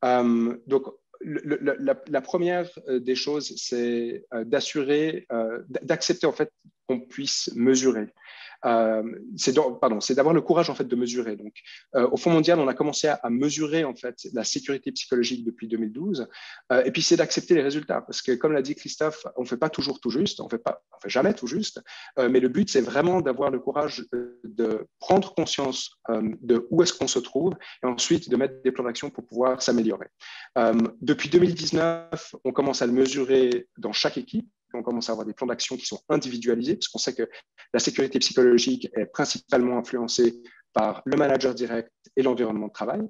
Donc, la première des choses, c'est d'accepter en fait qu'on puisse mesurer. C'est d'avoir le courage en fait de mesurer. Donc, au Fonds mondial, on a commencé à mesurer en fait la sécurité psychologique depuis 2012. Et puis, c'est d'accepter les résultats, parce que comme l'a dit Christophe, on fait pas toujours tout juste, on fait jamais tout juste. Mais le but, c'est vraiment d'avoir le courage de prendre conscience de où est-ce qu'on se trouve, et ensuite de mettre des plans d'action pour pouvoir s'améliorer. Depuis 2019, on commence à le mesurer dans chaque équipe. On commence à avoir des plans d'action qui sont individualisés, parce qu'on sait que la sécurité psychologique est principalement influencée par le manager direct et l'environnement de travail.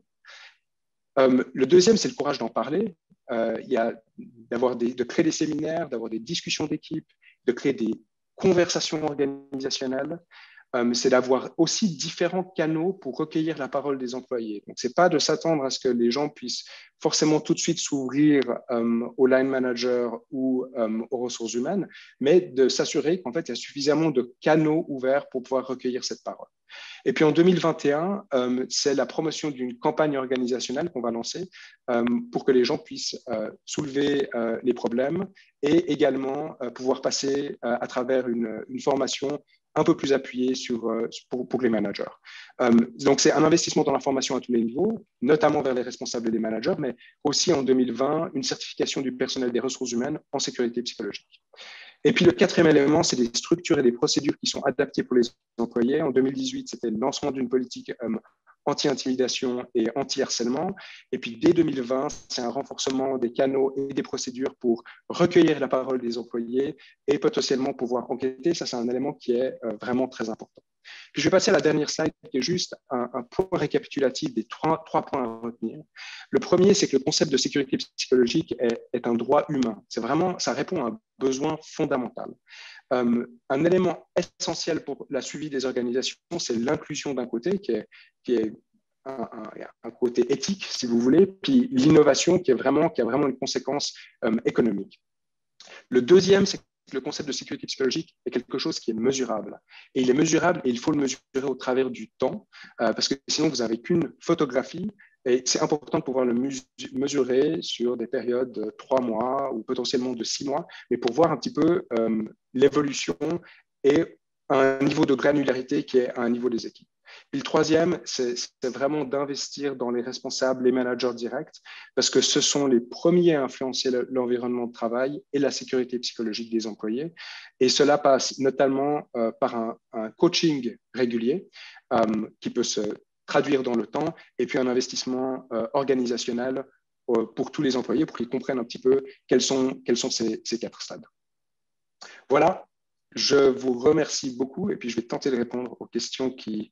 Le deuxième, c'est le courage d'en parler. Il y a de créer des séminaires, d'avoir des discussions d'équipe, de créer des conversations organisationnelles. C'est d'avoir aussi différents canaux pour recueillir la parole des employés. Donc, ce n'est pas de s'attendre à ce que les gens puissent forcément tout de suite s'ouvrir au line manager ou aux ressources humaines, mais de s'assurer qu'en fait, il y a suffisamment de canaux ouverts pour pouvoir recueillir cette parole. Et puis en 2021, c'est la promotion d'une campagne organisationnelle qu'on va lancer pour que les gens puissent soulever les problèmes et également pouvoir passer à travers une formation un peu plus appuyée pour les managers. Donc, c'est un investissement dans la formation à tous les niveaux, notamment vers les responsables des managers, mais aussi en 2020, une certification du personnel des ressources humaines en sécurité psychologique. Et puis, le 4e élément, c'est des structures et des procédures qui sont adaptées pour les employés. En 2018, c'était le lancement d'une politique anti-intimidation et anti-harcèlement. Et puis, dès 2020, c'est un renforcement des canaux et des procédures pour recueillir la parole des employés et potentiellement pouvoir enquêter. Ça, c'est un élément qui est vraiment très important. Puis, je vais passer à la dernière slide, qui est juste un point récapitulatif des trois points à retenir. Le premier, c'est que le concept de sécurité psychologique est un droit humain. C'est vraiment, ça répond à un besoin fondamental. Un élément essentiel pour la suivi des organisations, c'est l'inclusion d'un côté, qui est un côté éthique, si vous voulez, puis l'innovation qui a vraiment une conséquence économique. Le deuxième, c'est que le concept de sécurité psychologique est quelque chose qui est mesurable. Et il est mesurable et il faut le mesurer au travers du temps, parce que sinon, vous n'avez qu'une photographie. Et c'est important de pouvoir le mesurer sur des périodes de 3 mois ou potentiellement de 6 mois, mais pour voir un petit peu l'évolution et un niveau de granularité qui est à un niveau des équipes. Et le troisième, c'est vraiment d'investir dans les responsables, les managers directs, parce que ce sont les premiers à influencer l'environnement de travail et la sécurité psychologique des employés. Et cela passe notamment par un coaching régulier qui peut se traduire dans le temps, et puis un investissement organisationnel pour tous les employés, pour qu'ils comprennent un petit peu quels sont ces 4 stades. Voilà, je vous remercie beaucoup, et puis je vais tenter de répondre aux questions qui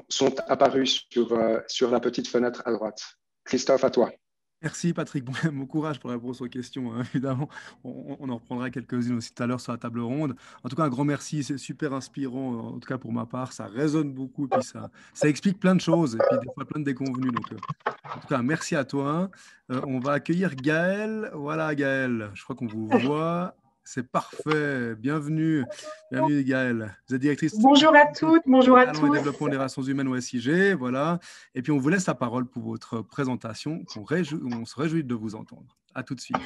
sont apparues sur la petite fenêtre à droite. Christophe, à toi. Merci Patrick, bon courage pour la réponse aux questions, hein, évidemment. On en reprendra quelques-unes aussi tout à l'heure sur la table ronde. En tout cas, un grand merci, c'est super inspirant, en tout cas pour ma part, ça résonne beaucoup, et puis ça explique plein de choses, et puis des fois plein de déconvenues. Donc, en tout cas, merci à toi. On va accueillir Gaël. Voilà Gaël, je crois qu'on vous voit. C'est parfait. Bienvenue, bienvenue Gaël. Vous êtes directrice Bonjour à toutes, bonjour à talent et tous. développement des relations humaines au SIG, voilà. Et puis on vous laisse la parole pour votre présentation. On se réjouit de vous entendre. À tout de suite.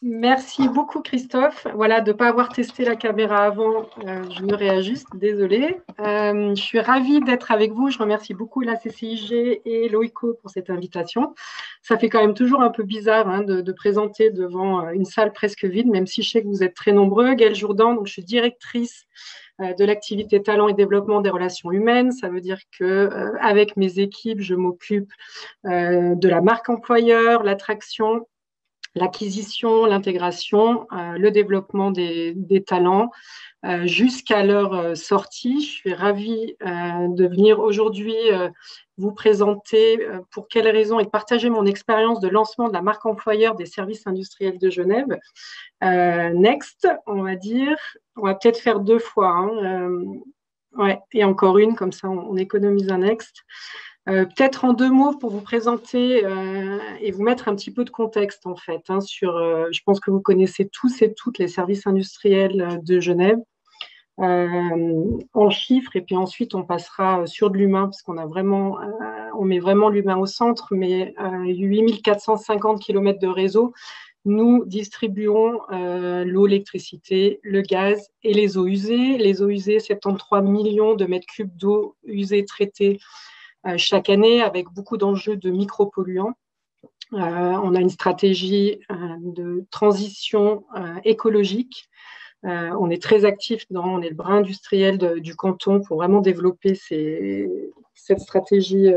Merci beaucoup Christophe. Voilà, de ne pas avoir testé la caméra avant, je me réajuste, désolée. Je suis ravie d'être avec vous. Je remercie beaucoup la CCIG et Loïco pour cette invitation. Ça fait quand même toujours un peu bizarre hein, de présenter devant une salle presque vide, même si je sais que vous êtes très nombreux. Gaëlle Jourdan, donc je suis directrice de l'activité talent et développement des relations humaines. Ça veut dire que avec mes équipes, je m'occupe de la marque employeur, l'attraction, l'acquisition, l'intégration, le développement des talents jusqu'à leur sortie. Je suis ravie de venir aujourd'hui vous présenter pour quelles raisons et de partager mon expérience de lancement de la marque employeur des services industriels de Genève. Next, on va dire. On va peut-être faire 2 fois. Hein, ouais, et encore une, comme ça on économise un next. Peut-être en 2 mots pour vous présenter et vous mettre un petit peu de contexte en fait hein, sur, je pense que vous connaissez tous et toutes les services industriels de Genève en chiffres et puis ensuite on passera sur de l'humain parce qu'on a vraiment, on met vraiment l'humain au centre, mais 8450 km de réseau. Nous distribuons l'eau, l'électricité, le gaz et les eaux usées. Les eaux usées, 73 millions de mètres cubes d'eau usée traitée chaque année avec beaucoup d'enjeux de micropolluants. On a une stratégie de transition écologique. On est très actif on est le bras industriel du canton pour vraiment développer cette stratégie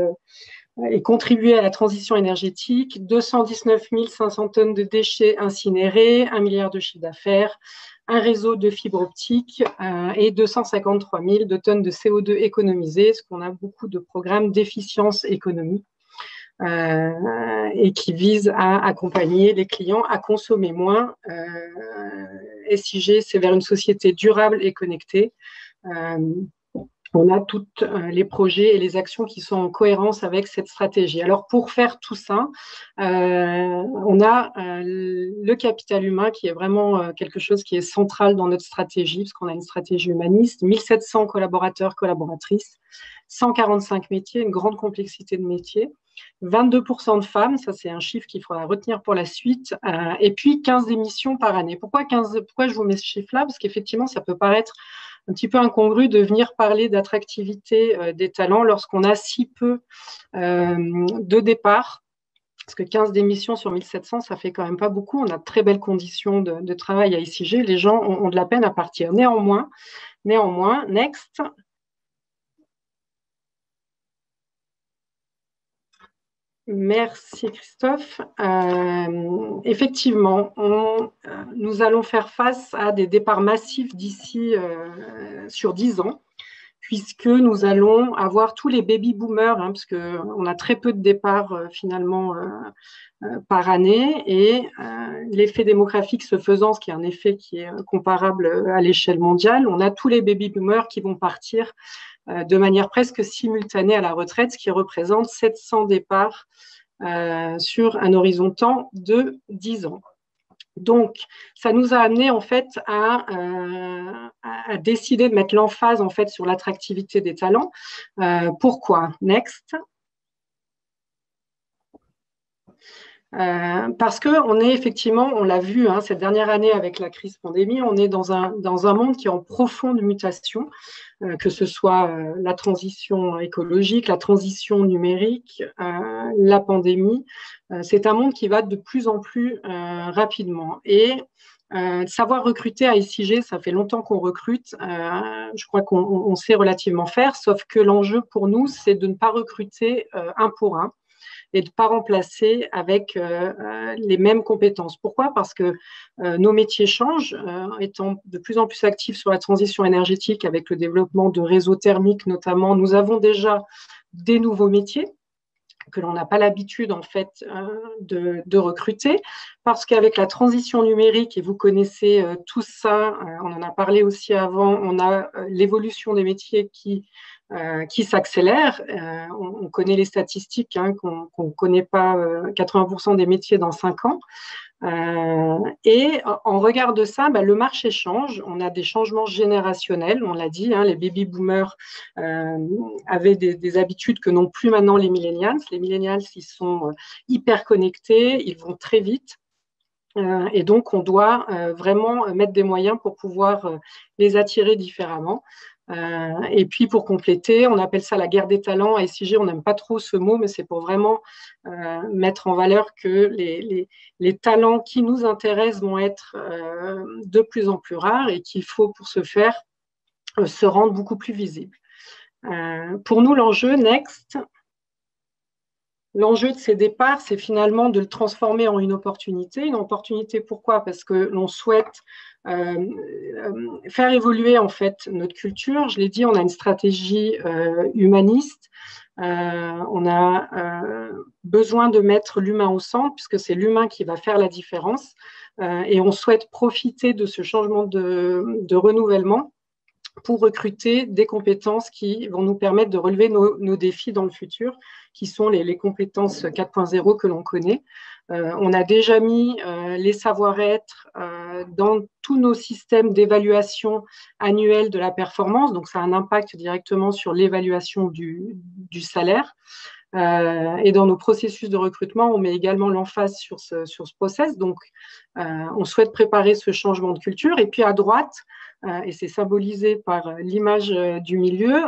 et contribuer à la transition énergétique. 219 500 tonnes de déchets incinérés, 1 milliard de chiffre d'affaires, un réseau de fibres optiques et 253 000 de tonnes de CO2 économisées, parce qu'on a beaucoup de programmes d'efficience économique et qui visent à accompagner les clients à consommer moins. SIG, c'est vers une société durable et connectée. On a tous les projets et les actions qui sont en cohérence avec cette stratégie. Alors, pour faire tout ça, on a le capital humain qui est vraiment quelque chose qui est central dans notre stratégie, parce qu'on a une stratégie humaniste, 1700 collaborateurs, collaboratrices, 145 métiers, une grande complexité de métiers, 22% de femmes, ça c'est un chiffre qu'il faudra retenir pour la suite, et puis 15 démissions par année. Pourquoi je vous mets ce chiffre-là? Parce qu'effectivement, ça peut paraître un petit peu incongru de venir parler d'attractivité des talents lorsqu'on a si peu de départ, parce que 15 démissions sur 1700, ça fait quand même pas beaucoup. On a de très belles conditions de travail à SIG. Les gens ont de la peine à partir. Néanmoins, next. Merci Christophe. Effectivement, nous allons faire face à des départs massifs d'ici sur 10 ans, puisque nous allons avoir tous les baby-boomers, hein, parce qu'on a très peu de départs finalement par année, et l'effet démographique se faisant, ce qui est un effet qui est comparable à l'échelle mondiale, on a tous les baby-boomers qui vont partir de manière presque simultanée à la retraite, ce qui représente 700 départs sur un horizon temps de 10 ans. Donc, ça nous a amené en fait à décider de mettre l'emphase en fait sur l'attractivité des talents. Pourquoi? Next. Parce qu'on est effectivement, on l'a vu hein, cette dernière année avec la crise pandémie, on est dans un monde qui est en profonde mutation, que ce soit la transition écologique, la transition numérique, la pandémie. C'est un monde qui va de plus en plus rapidement. Et savoir recruter à SIG, ça fait longtemps qu'on recrute. Je crois qu'on sait relativement faire, sauf que l'enjeu pour nous, c'est de ne pas recruter un pour un et de ne pas remplacer avec les mêmes compétences. Pourquoi? Parce que nos métiers changent, étant de plus en plus actifs sur la transition énergétique avec le développement de réseaux thermiques notamment. Nous avons déjà des nouveaux métiers que l'on n'a pas l'habitude en fait de recruter, parce qu'avec la transition numérique, et vous connaissez tout ça, on en a parlé aussi avant, on a l'évolution des métiers qui s'accélère. On connaît les statistiques, hein, qu'on ne connaît pas 80% des métiers dans 5 ans. Et en regard de ça, le marché change. On a des changements générationnels, on l'a dit, hein, les baby-boomers avaient des habitudes que n'ont plus maintenant les millennials. Les millennials, ils sont hyper connectés, ils vont très vite. Et donc, on doit vraiment mettre des moyens pour pouvoir les attirer différemment. Et puis, pour compléter, on appelle ça la guerre des talents. À SIG, on n'aime pas trop ce mot, mais c'est pour vraiment mettre en valeur que les talents qui nous intéressent vont être de plus en plus rares et qu'il faut, pour ce faire, se rendre beaucoup plus visible. Pour nous, l'enjeu, L'enjeu de ces départs, c'est finalement de le transformer en une opportunité. Une opportunité, pourquoi? Parce que l'on souhaite faire évoluer en fait notre culture. Je l'ai dit, on a une stratégie humaniste. On a besoin de mettre l'humain au centre, puisque c'est l'humain qui va faire la différence. Et on souhaite profiter de ce changement de renouvellement pour recruter des compétences qui vont nous permettre de relever nos défis dans le futur, qui sont les compétences 4.0 que l'on connaît. On a déjà mis les savoir-être dans tous nos systèmes d'évaluation annuelle de la performance, donc ça a un impact directement sur l'évaluation du salaire. Et dans nos processus de recrutement, on met également l'emphase sur ce process. Donc, on souhaite préparer ce changement de culture. Et puis à droite, et c'est symbolisé par l'image du milieu,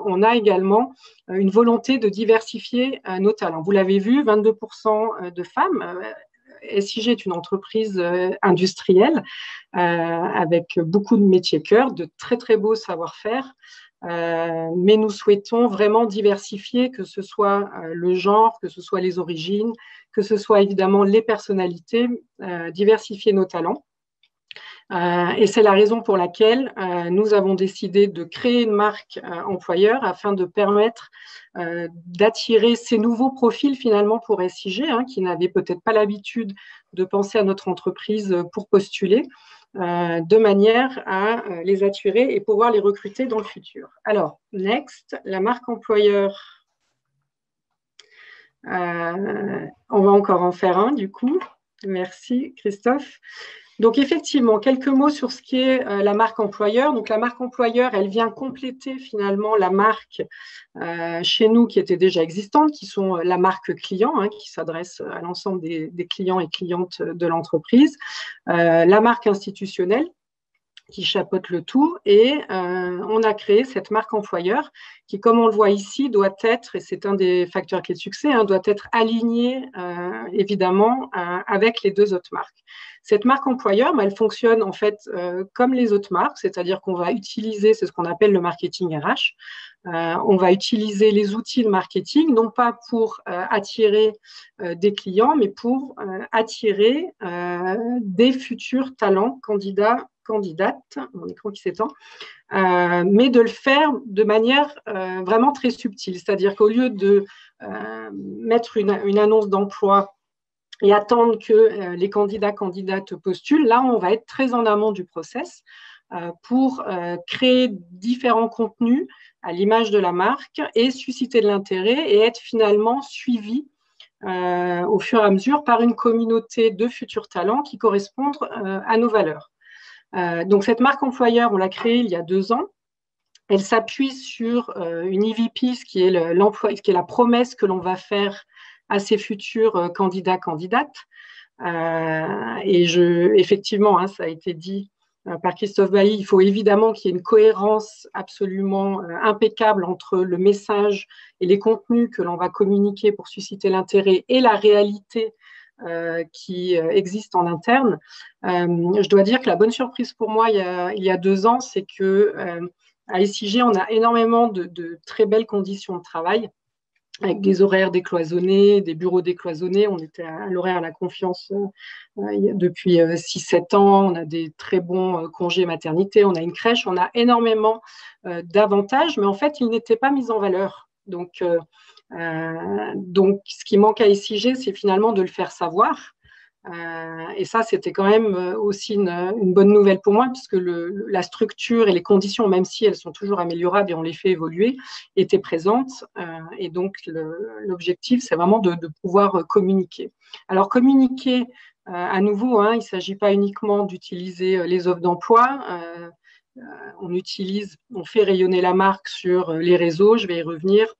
on a également une volonté de diversifier nos talents. Vous l'avez vu, 22% de femmes. SIG est une entreprise industrielle avec beaucoup de métiers cœur, de très très beaux savoir-faire. Mais nous souhaitons vraiment diversifier, que ce soit le genre, que ce soit les origines, que ce soit évidemment les personnalités, diversifier nos talents. Et c'est la raison pour laquelle nous avons décidé de créer une marque employeur afin de permettre d'attirer ces nouveaux profils finalement pour SIG, hein, qui n'avaient peut-être pas l'habitude de penser à notre entreprise pour postuler, de manière à les attirer et pouvoir les recruter dans le futur. Alors, la marque employeur. On va encore en faire un du coup. Merci Christophe. Donc effectivement, quelques mots sur ce qui est la marque employeur. Donc la marque employeur, elle vient compléter finalement la marque chez nous qui était déjà existante, qui sont la marque client, hein, qui s'adresse à l'ensemble des clients et clientes de l'entreprise, la marque institutionnelle qui chapeaute le tout, et on a créé cette marque employeur qui, comme on le voit ici, doit être, et c'est un des facteurs clés de succès, hein, doit être alignée évidemment avec les deux autres marques. Cette marque employeur, elle fonctionne en fait comme les autres marques, c'est-à-dire qu'on va utiliser, c'est ce qu'on appelle le marketing RH, on va utiliser les outils de marketing, non pas pour attirer des clients, mais pour attirer des futurs talents, candidates, mon écran qui s'étend, mais de le faire de manière vraiment très subtile. C'est-à-dire qu'au lieu de mettre une annonce d'emploi et attendre que les candidates postulent, là, on va être très en amont du process pour créer différents contenus à l'image de la marque et susciter de l'intérêt et être finalement suivi au fur et à mesure par une communauté de futurs talents qui correspondent à nos valeurs. Donc, cette marque employeur, on l'a créée il y a 2 ans. Elle s'appuie sur une EVP, ce qui est la promesse que l'on va faire à ces futurs candidates. Et effectivement, hein, ça a été dit par Christophe Bailly, il faut évidemment qu'il y ait une cohérence absolument impeccable entre le message et les contenus que l'on va communiquer pour susciter l'intérêt et la réalité qui existe en interne. Je dois dire que la bonne surprise pour moi il y a 2 ans, c'est que à SIG, on a énormément de très belles conditions de travail, avec des horaires décloisonnés, des bureaux décloisonnés. On était à l'horaire à la confiance depuis 6-7 ans. On a des très bons congés maternité, on a une crèche, on a énormément d'avantages, mais en fait, ils n'étaient pas mis en valeur Donc, ce qui manque à SIG, c'est finalement de le faire savoir. Et ça, c'était quand même aussi une bonne nouvelle pour moi, puisque la structure et les conditions, même si elles sont toujours améliorables et on les fait évoluer, étaient présentes. Et donc, l'objectif, c'est vraiment de pouvoir communiquer. Alors, communiquer, à nouveau, il ne s'agit pas uniquement d'utiliser les offres d'emploi. On fait rayonner la marque sur les réseaux, je vais y revenir,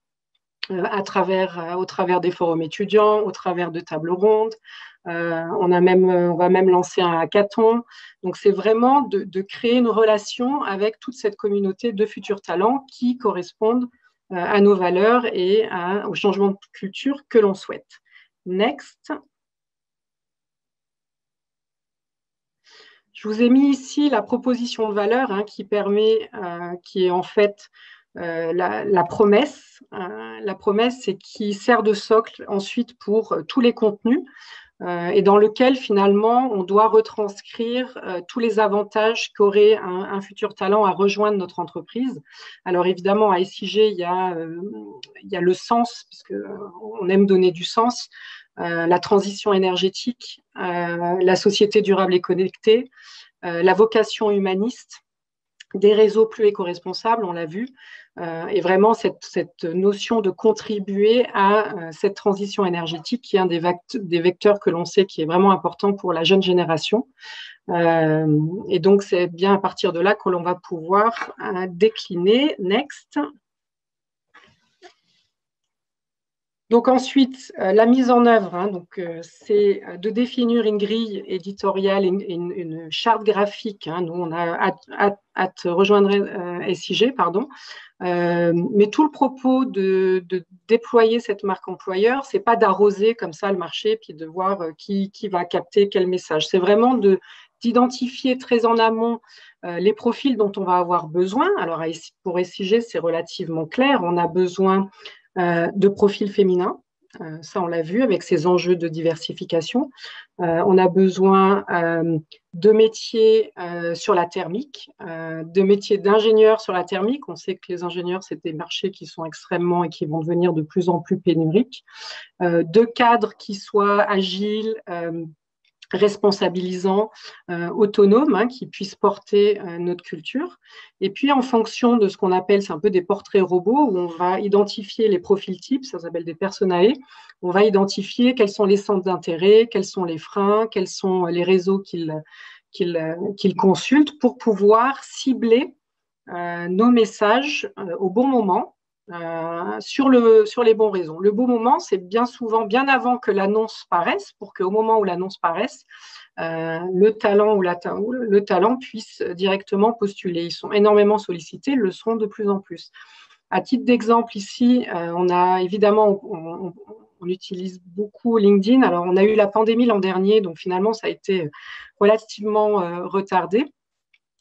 au travers des forums étudiants, au travers de tables rondes. On va même lancer un hackathon. Donc, c'est vraiment de créer une relation avec toute cette communauté de futurs talents qui correspondent à nos valeurs et au changement de culture que l'on souhaite. Next. Je vous ai mis ici la proposition de valeur qui est en fait la promesse. La promesse, c'est qui sert de socle ensuite pour tous les contenus et dans lequel finalement on doit retranscrire tous les avantages qu'aurait un futur talent à rejoindre notre entreprise. Alors évidemment, à SIG, il y a le sens, puisqu'on aime donner du sens, la transition énergétique, la société durable et connectée, la vocation humaniste, des réseaux plus éco-responsables, on l'a vu, et vraiment cette notion de contribuer à cette transition énergétique qui est un des vecteurs que l'on sait qui est vraiment important pour la jeune génération. Et donc, c'est bien à partir de là que l'on va pouvoir décliner. Next. Donc ensuite, la mise en œuvre, c'est de définir une grille éditoriale, une charte graphique. Nous, on a hâte rejoindre SIG, pardon. Mais tout le propos de déployer cette marque employeur, c'est pas d'arroser comme ça le marché puis de voir qui va capter quel message. C'est vraiment d'identifier très en amont les profils dont on va avoir besoin. Alors pour SIG, c'est relativement clair. On a besoin de profils féminins. Ça, on l'a vu avec ces enjeux de diversification. On a besoin de métiers sur la thermique, de métiers d'ingénieurs sur la thermique. On sait que les ingénieurs, c'est des marchés qui sont extrêmement et qui vont devenir de plus en plus pénuriques. De cadres qui soient agiles, responsabilisants, autonomes, qui puissent porter notre culture. Et puis, en fonction de ce qu'on appelle, c'est un peu des portraits robots, où on va identifier les profils types, ça s'appelle des personae. On va identifier quels sont les centres d'intérêt, quels sont les freins, quels sont les réseaux qu'ils consultent pour pouvoir cibler nos messages au bon moment, sur les bons réseaux. Le bon moment, c'est bien souvent bien avant que l'annonce paraisse, pour qu'au moment où l'annonce paraisse, le talent puisse directement postuler. Ils sont énormément sollicités, ils le seront de plus en plus. À titre d'exemple, ici, on a évidemment, on utilise beaucoup LinkedIn. Alors, on a eu la pandémie l'an dernier, donc finalement, ça a été relativement retardé.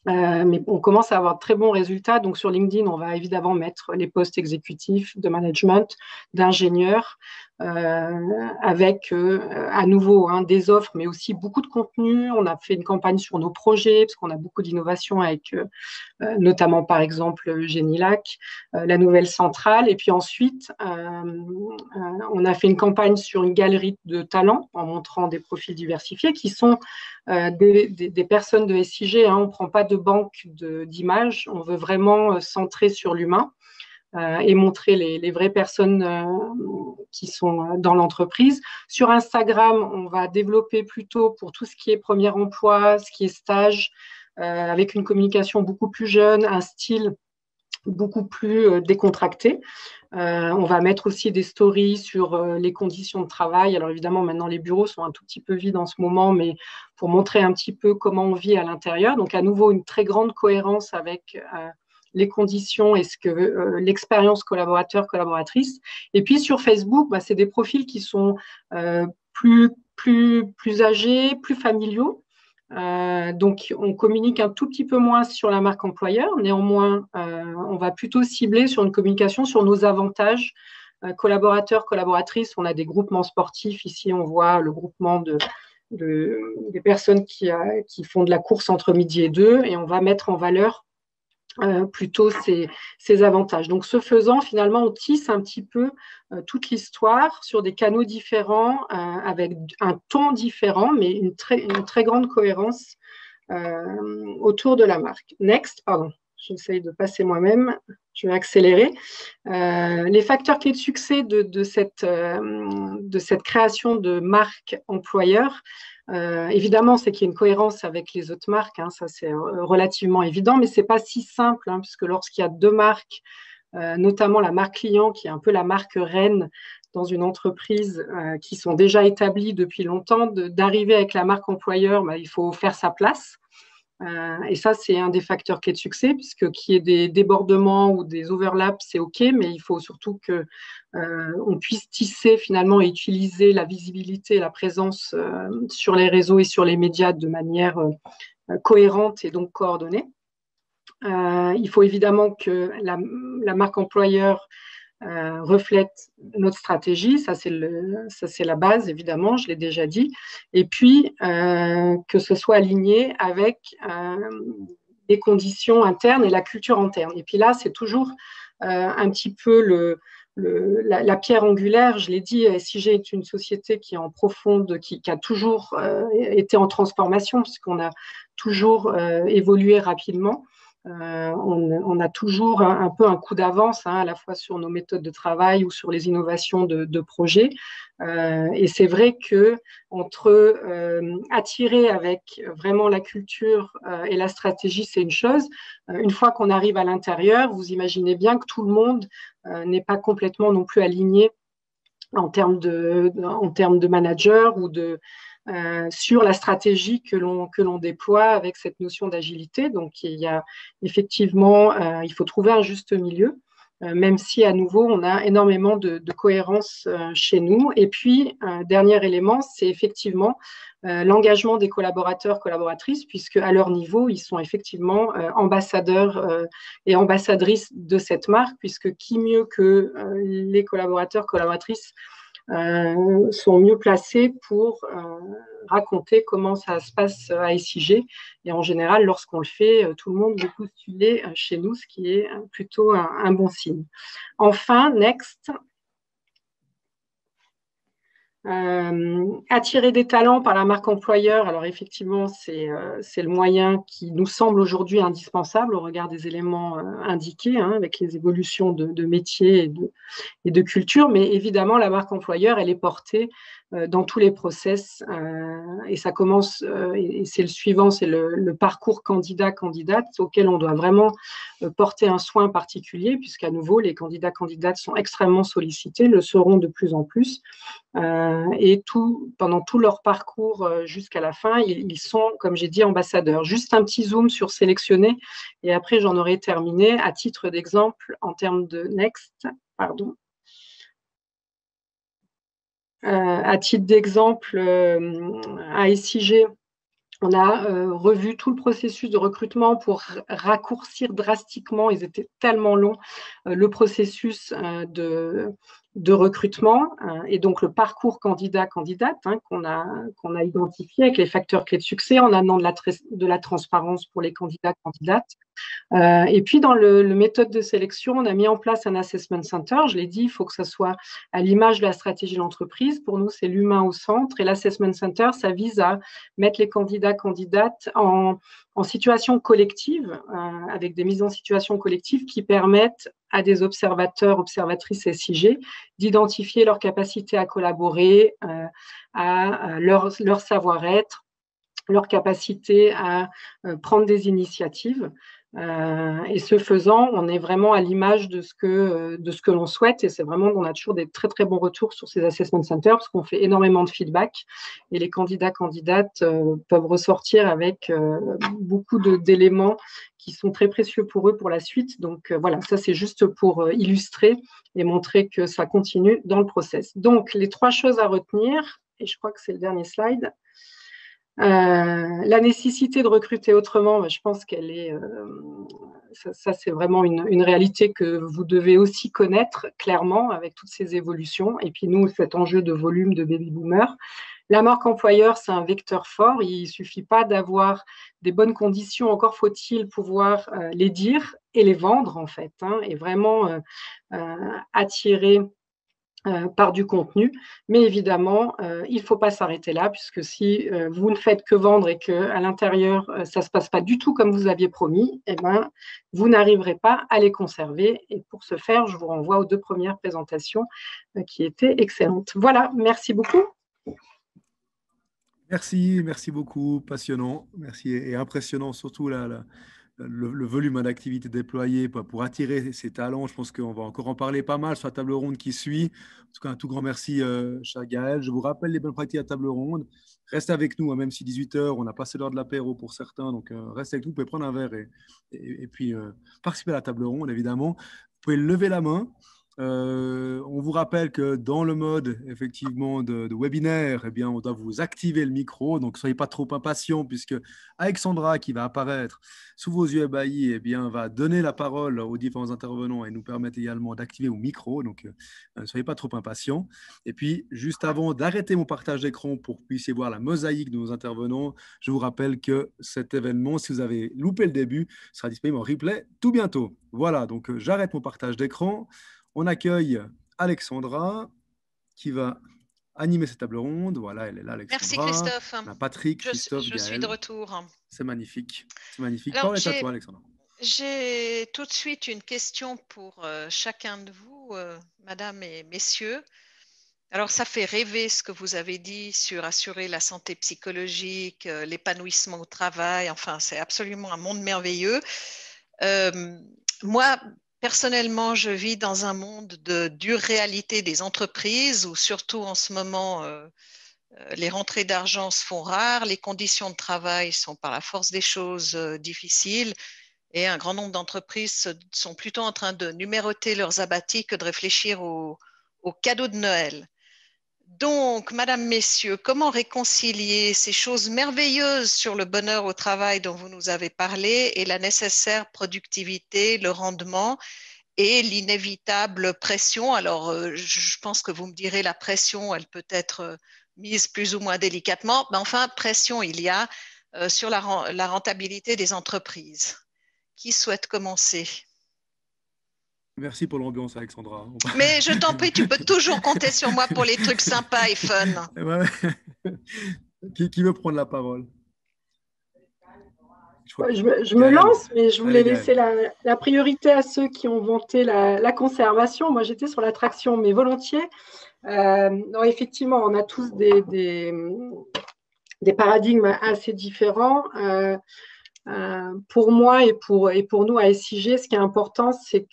Mais on commence à avoir de très bons résultats. Donc, sur LinkedIn, on va évidemment mettre les postes exécutifs de management, d'ingénieurs, avec à nouveau des offres, mais aussi beaucoup de contenu. On a fait une campagne sur nos projets, parce qu'on a beaucoup d'innovations avec notamment, par exemple, Génilac, la nouvelle centrale. Et puis ensuite, on a fait une campagne sur une galerie de talents en montrant des profils diversifiés qui sont des personnes de SIG. On ne prend pas de banque d'images, on veut vraiment centrer sur l'humain et montrer les vraies personnes qui sont dans l'entreprise. Sur Instagram, on va développer plutôt pour tout ce qui est premier emploi, ce qui est stage, avec une communication beaucoup plus jeune, un style beaucoup plus décontracté. On va mettre aussi des stories sur les conditions de travail. Alors évidemment, maintenant, les bureaux sont un tout petit peu vides en ce moment, mais pour montrer un petit peu comment on vit à l'intérieur. Donc, à nouveau, une très grande cohérence avec les conditions et l'expérience collaborateur-collaboratrice. Et puis, sur Facebook, c'est des profils qui sont plus âgés, plus familiaux. Donc, on communique un tout petit peu moins sur la marque employeur. Néanmoins, on va plutôt cibler sur une communication sur nos avantages collaborateurs, collaboratrices. On a des groupements sportifs. Ici, on voit le groupement des personnes qui font de la course entre midi et 2. Et on va mettre en valeur plutôt ces avantages. Donc, ce faisant, finalement, on tisse un petit peu toute l'histoire sur des canaux différents, avec un ton différent, mais une très grande cohérence autour de la marque. Next, pardon, j'essaye de passer moi-même, je vais accélérer. Les facteurs clés de succès de cette création de marque employeur, évidemment, c'est qu'il y a une cohérence avec les autres marques, hein, ça c'est relativement évident, mais ce n'est pas si simple, hein, puisque lorsqu'il y a deux marques, notamment la marque client, qui est un peu la marque reine dans une entreprise qui sont déjà établies depuis longtemps, d'arriver avec la marque employeur, il faut faire sa place. Et ça, c'est un des facteurs clés de succès, puisque qu'il y ait des débordements ou des overlaps, c'est OK, mais il faut surtout qu'on puisse tisser finalement et utiliser la visibilité et la présence sur les réseaux et sur les médias de manière cohérente et donc coordonnée. Il faut évidemment que la marque employeur reflète notre stratégie, ça c'est la base évidemment, je l'ai déjà dit, et puis que ce soit aligné avec les conditions internes et la culture interne. Et puis là, c'est toujours un petit peu la pierre angulaire, je l'ai dit, SIG est une société qui est en profonde, qui a toujours été en transformation, puisqu'on a toujours évolué rapidement. On a toujours un peu un coup d'avance, hein, à la fois sur nos méthodes de travail ou sur les innovations de projets. Et c'est vrai que entre attirer avec vraiment la culture et la stratégie, c'est une chose. Une fois qu'on arrive à l'intérieur, vous imaginez bien que tout le monde n'est pas complètement non plus aligné en termes de manager ou sur la stratégie que l'on déploie avec cette notion d'agilité. Donc, il y a effectivement, il faut trouver un juste milieu, même si à nouveau, on a énormément de cohérence chez nous. Et puis, dernier élément, c'est effectivement l'engagement des collaborateurs, collaboratrices, puisque à leur niveau, ils sont effectivement ambassadeurs et ambassadrices de cette marque, puisque qui mieux que les collaborateurs, collaboratrices sont mieux placés pour raconter comment ça se passe à SIG. Et en général, lorsqu'on le fait, tout le monde veut postuler chez nous, ce qui est plutôt un bon signe. Enfin, next. Attirer des talents par la marque employeur, alors effectivement, c'est le moyen qui nous semble aujourd'hui indispensable au regard des éléments indiqués, hein, avec les évolutions de métiers et de culture, mais évidemment, la marque employeur, elle est portée dans tous les process, et ça commence, et c'est le suivant, c'est le parcours candidat-candidate auquel on doit vraiment porter un soin particulier, puisqu'à nouveau, les candidats-candidates sont extrêmement sollicités, le seront de plus en plus, et pendant tout leur parcours jusqu'à la fin, ils sont, comme j'ai dit, ambassadeurs. Juste un petit zoom sur sélectionner, et après j'en aurai terminé. À titre d'exemple, en termes de next, pardon. À titre d'exemple, à SIG, on a revu tout le processus de recrutement pour raccourcir drastiquement, ils étaient tellement longs, le processus de recrutement, et donc le parcours candidat-candidate, hein, qu'on a identifié avec les facteurs clés de succès en amenant de la transparence pour les candidats-candidates. Et puis, dans le méthode de sélection, on a mis en place un assessment center. Je l'ai dit, il faut que ça soit à l'image de la stratégie de l'entreprise. Pour nous, c'est l'humain au centre. Et l'assessment center, ça vise à mettre les candidats-candidates en situation collective, avec des mises en situation collective qui permettent à des observateurs, observatrices SIG d'identifier leur capacité à collaborer, à leur savoir-être, leur capacité à prendre des initiatives. Et ce faisant, on est vraiment à l'image de ce que l'on souhaite, et c'est vraiment, on a toujours des très très bons retours sur ces assessment centers parce qu'on fait énormément de feedback et les candidats-candidates peuvent ressortir avec beaucoup d'éléments qui sont très précieux pour eux pour la suite. Donc voilà, ça c'est juste pour illustrer et montrer que ça continue dans le process. Donc les trois choses à retenir, et je crois que c'est le dernier slide. La nécessité de recruter autrement, je pense qu'elle est, ça c'est vraiment une réalité que vous devez aussi connaître clairement avec toutes ces évolutions. Et puis nous, cet enjeu de volume de baby boomers. La marque employeur, c'est un vecteur fort. Il ne suffit pas d'avoir des bonnes conditions, encore faut-il pouvoir les dire et les vendre, en fait, hein, et vraiment attirer par du contenu. Mais évidemment, il ne faut pas s'arrêter là, puisque si vous ne faites que vendre et qu'à l'intérieur, ça ne se passe pas du tout comme vous aviez promis, eh ben, vous n'arriverez pas à les conserver. Et pour ce faire, je vous renvoie aux 2 premières présentations qui étaient excellentes. Voilà, merci beaucoup. Merci beaucoup, passionnant, merci et impressionnant, surtout le volume d'activités déployées pour attirer ces talents. Je pense qu'on va encore en parler pas mal sur la table ronde qui suit. En tout cas, un tout grand merci, cher Gaël. Je vous rappelle les bonnes pratiques à la table ronde. Restez avec nous, hein, même si 18 h, on a passé l'heure de l'apéro pour certains. Donc, restez avec nous, vous pouvez prendre un verre et puis participer à la table ronde, évidemment. Vous pouvez lever la main. On vous rappelle que dans le mode effectivement de webinaire, eh bien, on doit vous activer le micro, donc soyez pas trop impatients puisque Alexandra qui va apparaître sous vos yeux ébahis, eh bien, va donner la parole aux différents intervenants et nous permettre également d'activer vos micros, donc ne soyez pas trop impatients. Et puis juste avant d'arrêter mon partage d'écran pour que vous puissiez voir la mosaïque de nos intervenants, je vous rappelle que cet événement, si vous avez loupé le début, sera disponible en replay tout bientôt. Voilà, donc j'arrête mon partage d'écran. On accueille Alexandra qui va animer cette table ronde. Voilà, elle est là, Alexandra. Merci Christophe. On a Patrick, Christophe, je Gaël. suis de retour. C'est magnifique. C'est magnifique. Alors, Parole est à toi, Alexandra. J'ai tout de suite une question pour chacun de vous, madame et messieurs. Alors, ça fait rêver ce que vous avez dit sur assurer la santé psychologique, l'épanouissement au travail. Enfin, c'est absolument un monde merveilleux. Moi, personnellement, je vis dans un monde de dure réalité des entreprises où surtout en ce moment, les rentrées d'argent se font rares, les conditions de travail sont par la force des choses difficiles et un grand nombre d'entreprises sont plutôt en train de numéroter leurs abattis que de réfléchir aux cadeaux de Noël. Donc, Madame, Messieurs, comment réconcilier ces choses merveilleuses sur le bonheur au travail dont vous nous avez parlé et la nécessaire productivité, le rendement et l'inévitable pression? Alors, je pense que vous me direz la pression, elle peut être mise plus ou moins délicatement, mais enfin, pression il y a sur la rentabilité des entreprises. Qui souhaite commencer? Merci pour l'ambiance, Alexandra. Mais je t'en prie, tu peux toujours compter sur moi pour les trucs sympas et fun. Qui veut prendre la parole? Je me lance, mais je voulais laisser la priorité à ceux qui ont vanté la conservation. Moi, j'étais sur l'attraction, mais volontiers. Non, effectivement, on a tous des paradigmes assez différents. Pour moi et pour nous à SIG, ce qui est important, c'est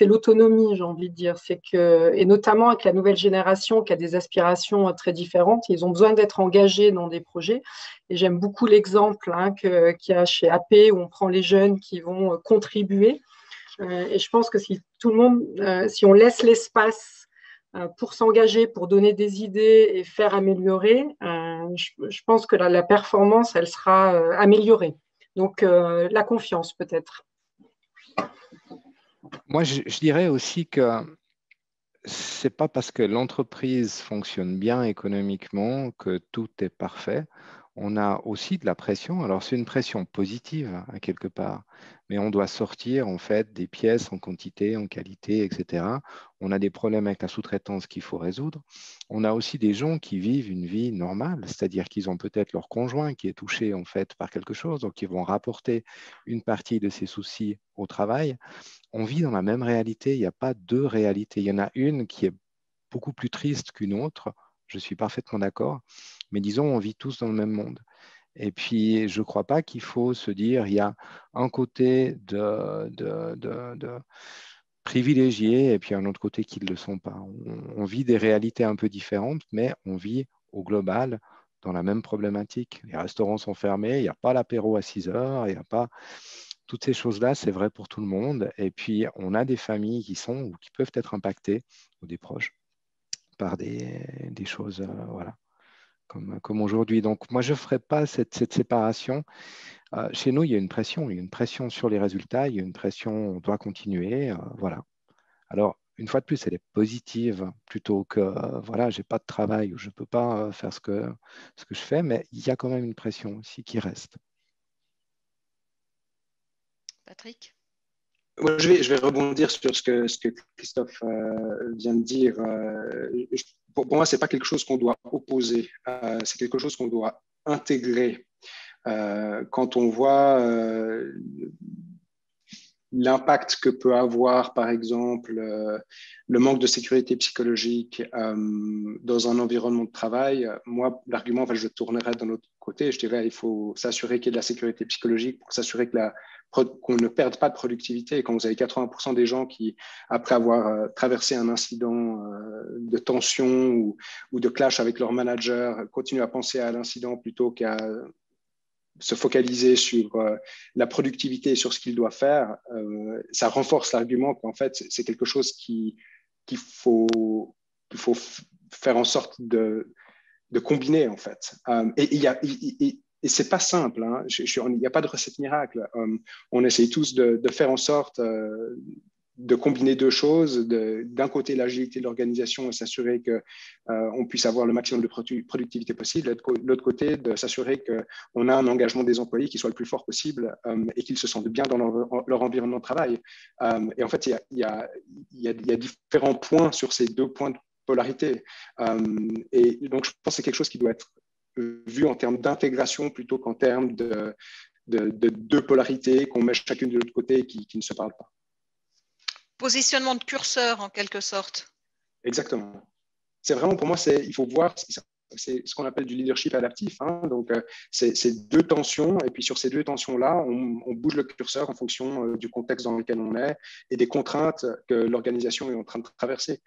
l'autonomie, j'ai envie de dire. Et notamment avec la nouvelle génération qui a des aspirations très différentes, ils ont besoin d'être engagés dans des projets. Et j'aime beaucoup l'exemple qu'il y a chez AP où on prend les jeunes qui vont contribuer. Et je pense que si tout le monde, si on laisse l'espace pour s'engager, pour donner des idées et faire améliorer, je pense que la performance, elle sera améliorée. Donc, la confiance, peut-être. Moi, je dirais aussi que ce n'est pas parce que l'entreprise fonctionne bien économiquement que tout est parfait. On a aussi de la pression. Alors, c'est une pression positive, à quelque part, mais on doit sortir, en fait, des pièces en quantité, en qualité, etc. On a des problèmes avec la sous-traitance qu'il faut résoudre. On a aussi des gens qui vivent une vie normale, c'est-à-dire qu'ils ont peut-être leur conjoint qui est touché, en fait, par quelque chose, donc ils vont rapporter une partie de ces soucis au travail. On vit dans la même réalité. Il n'y a pas deux réalités. Il y en a une qui est beaucoup plus triste qu'une autre. Je suis parfaitement d'accord. Mais disons, on vit tous dans le même monde. Et puis, je ne crois pas qu'il faut se dire il y a un côté de privilégiés et puis un autre côté qui ne le sont pas. On vit des réalités un peu différentes, mais on vit au global dans la même problématique. Les restaurants sont fermés, il n'y a pas l'apéro à 6 heures, il n'y a pas... Toutes ces choses-là, c'est vrai pour tout le monde. Et puis, on a des familles qui sont ou qui peuvent être impactées, ou des proches, par des choses, voilà, comme aujourd'hui. Donc, moi, je ne ferai pas cette séparation. Chez nous, il y a une pression sur les résultats, il y a une pression, on doit continuer, voilà. Alors, une fois de plus, elle est positive plutôt que voilà, j'ai pas de travail ou je peux pas faire ce que je fais, mais il y a quand même une pression aussi qui reste. Patrick? Ouais, je vais rebondir sur ce que Christophe vient de dire. Pour moi, ce n'est pas quelque chose qu'on doit opposer, c'est quelque chose qu'on doit intégrer. Quand on voit l'impact que peut avoir, par exemple, le manque de sécurité psychologique dans un environnement de travail, moi, l'argument, je tournerais d'un autre côté. Je dirais il faut s'assurer qu'il y ait de la sécurité psychologique pour s'assurer qu'on ne perde pas de productivité. Et quand vous avez 80% des gens qui, après avoir traversé un incident de tension ou de clash avec leur manager, continuent à penser à l'incident plutôt qu'à se focaliser sur la productivité et sur ce qu'il doit faire, ça renforce l'argument qu'en fait, c'est quelque chose qu'il faut faire en sorte de combiner, en fait. Et c'est pas simple, hein. Il n'y a pas de recette miracle. On essaye tous de faire en sorte de combiner deux choses. D'un côté, l'agilité de l'organisation et s'assurer qu'on puisse avoir le maximum de productivité possible. De l'autre côté, de s'assurer qu'on a un engagement des employés qui soit le plus fort possible et qu'ils se sentent bien dans leur environnement de travail. Et en fait, il y a différents points sur ces deux points de polarité. Et donc, je pense que c'est quelque chose qui doit être vu en termes d'intégration plutôt qu'en termes de deux polarités qu'on met chacune de l'autre côté et qui ne se parlent pas. Positionnement de curseur, en quelque sorte. Exactement. C'est vraiment, pour moi, il faut voir, c'est ce qu'on appelle du leadership adaptif. Hein. Donc, c'est deux tensions, et puis sur ces deux tensions-là, on bouge le curseur en fonction du contexte dans lequel on est et des contraintes que l'organisation est en train de traverser.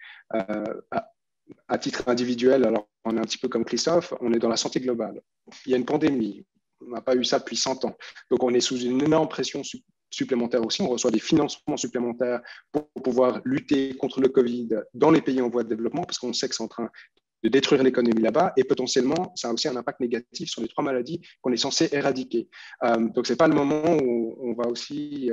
À titre individuel, alors on est un petit peu comme Christophe, on est dans la santé globale. Il y a une pandémie, on n'a pas eu ça depuis 100 ans. Donc, on est sous une énorme pression supplémentaire aussi. On reçoit des financements supplémentaires pour pouvoir lutter contre le Covid dans les pays en voie de développement, parce qu'on sait que c'est en train de détruire l'économie là-bas, et potentiellement, ça a aussi un impact négatif sur les 3 maladies qu'on est censé éradiquer. Donc, ce n'est pas le moment où on va aussi...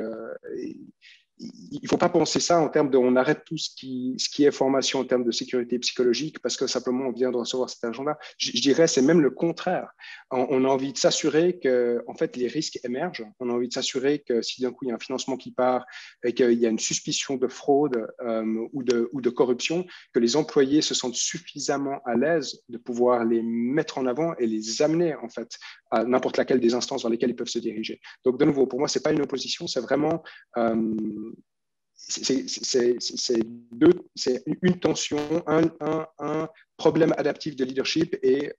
il ne faut pas penser ça en termes de on arrête tout ce qui est formation en termes de sécurité psychologique parce que simplement on vient de recevoir cet argent-là. Je dirais c'est même le contraire. On a envie de s'assurer que en fait, les risques émergent. On a envie de s'assurer que si d'un coup il y a un financement qui part et qu'il y a une suspicion de fraude ou de corruption, que les employés se sentent suffisamment à l'aise de pouvoir les mettre en avant et les amener en fait à n'importe laquelle des instances dans lesquelles ils peuvent se diriger. Donc de nouveau, pour moi, ce n'est pas une opposition, c'est vraiment... c'est une tension, un problème adaptif de leadership et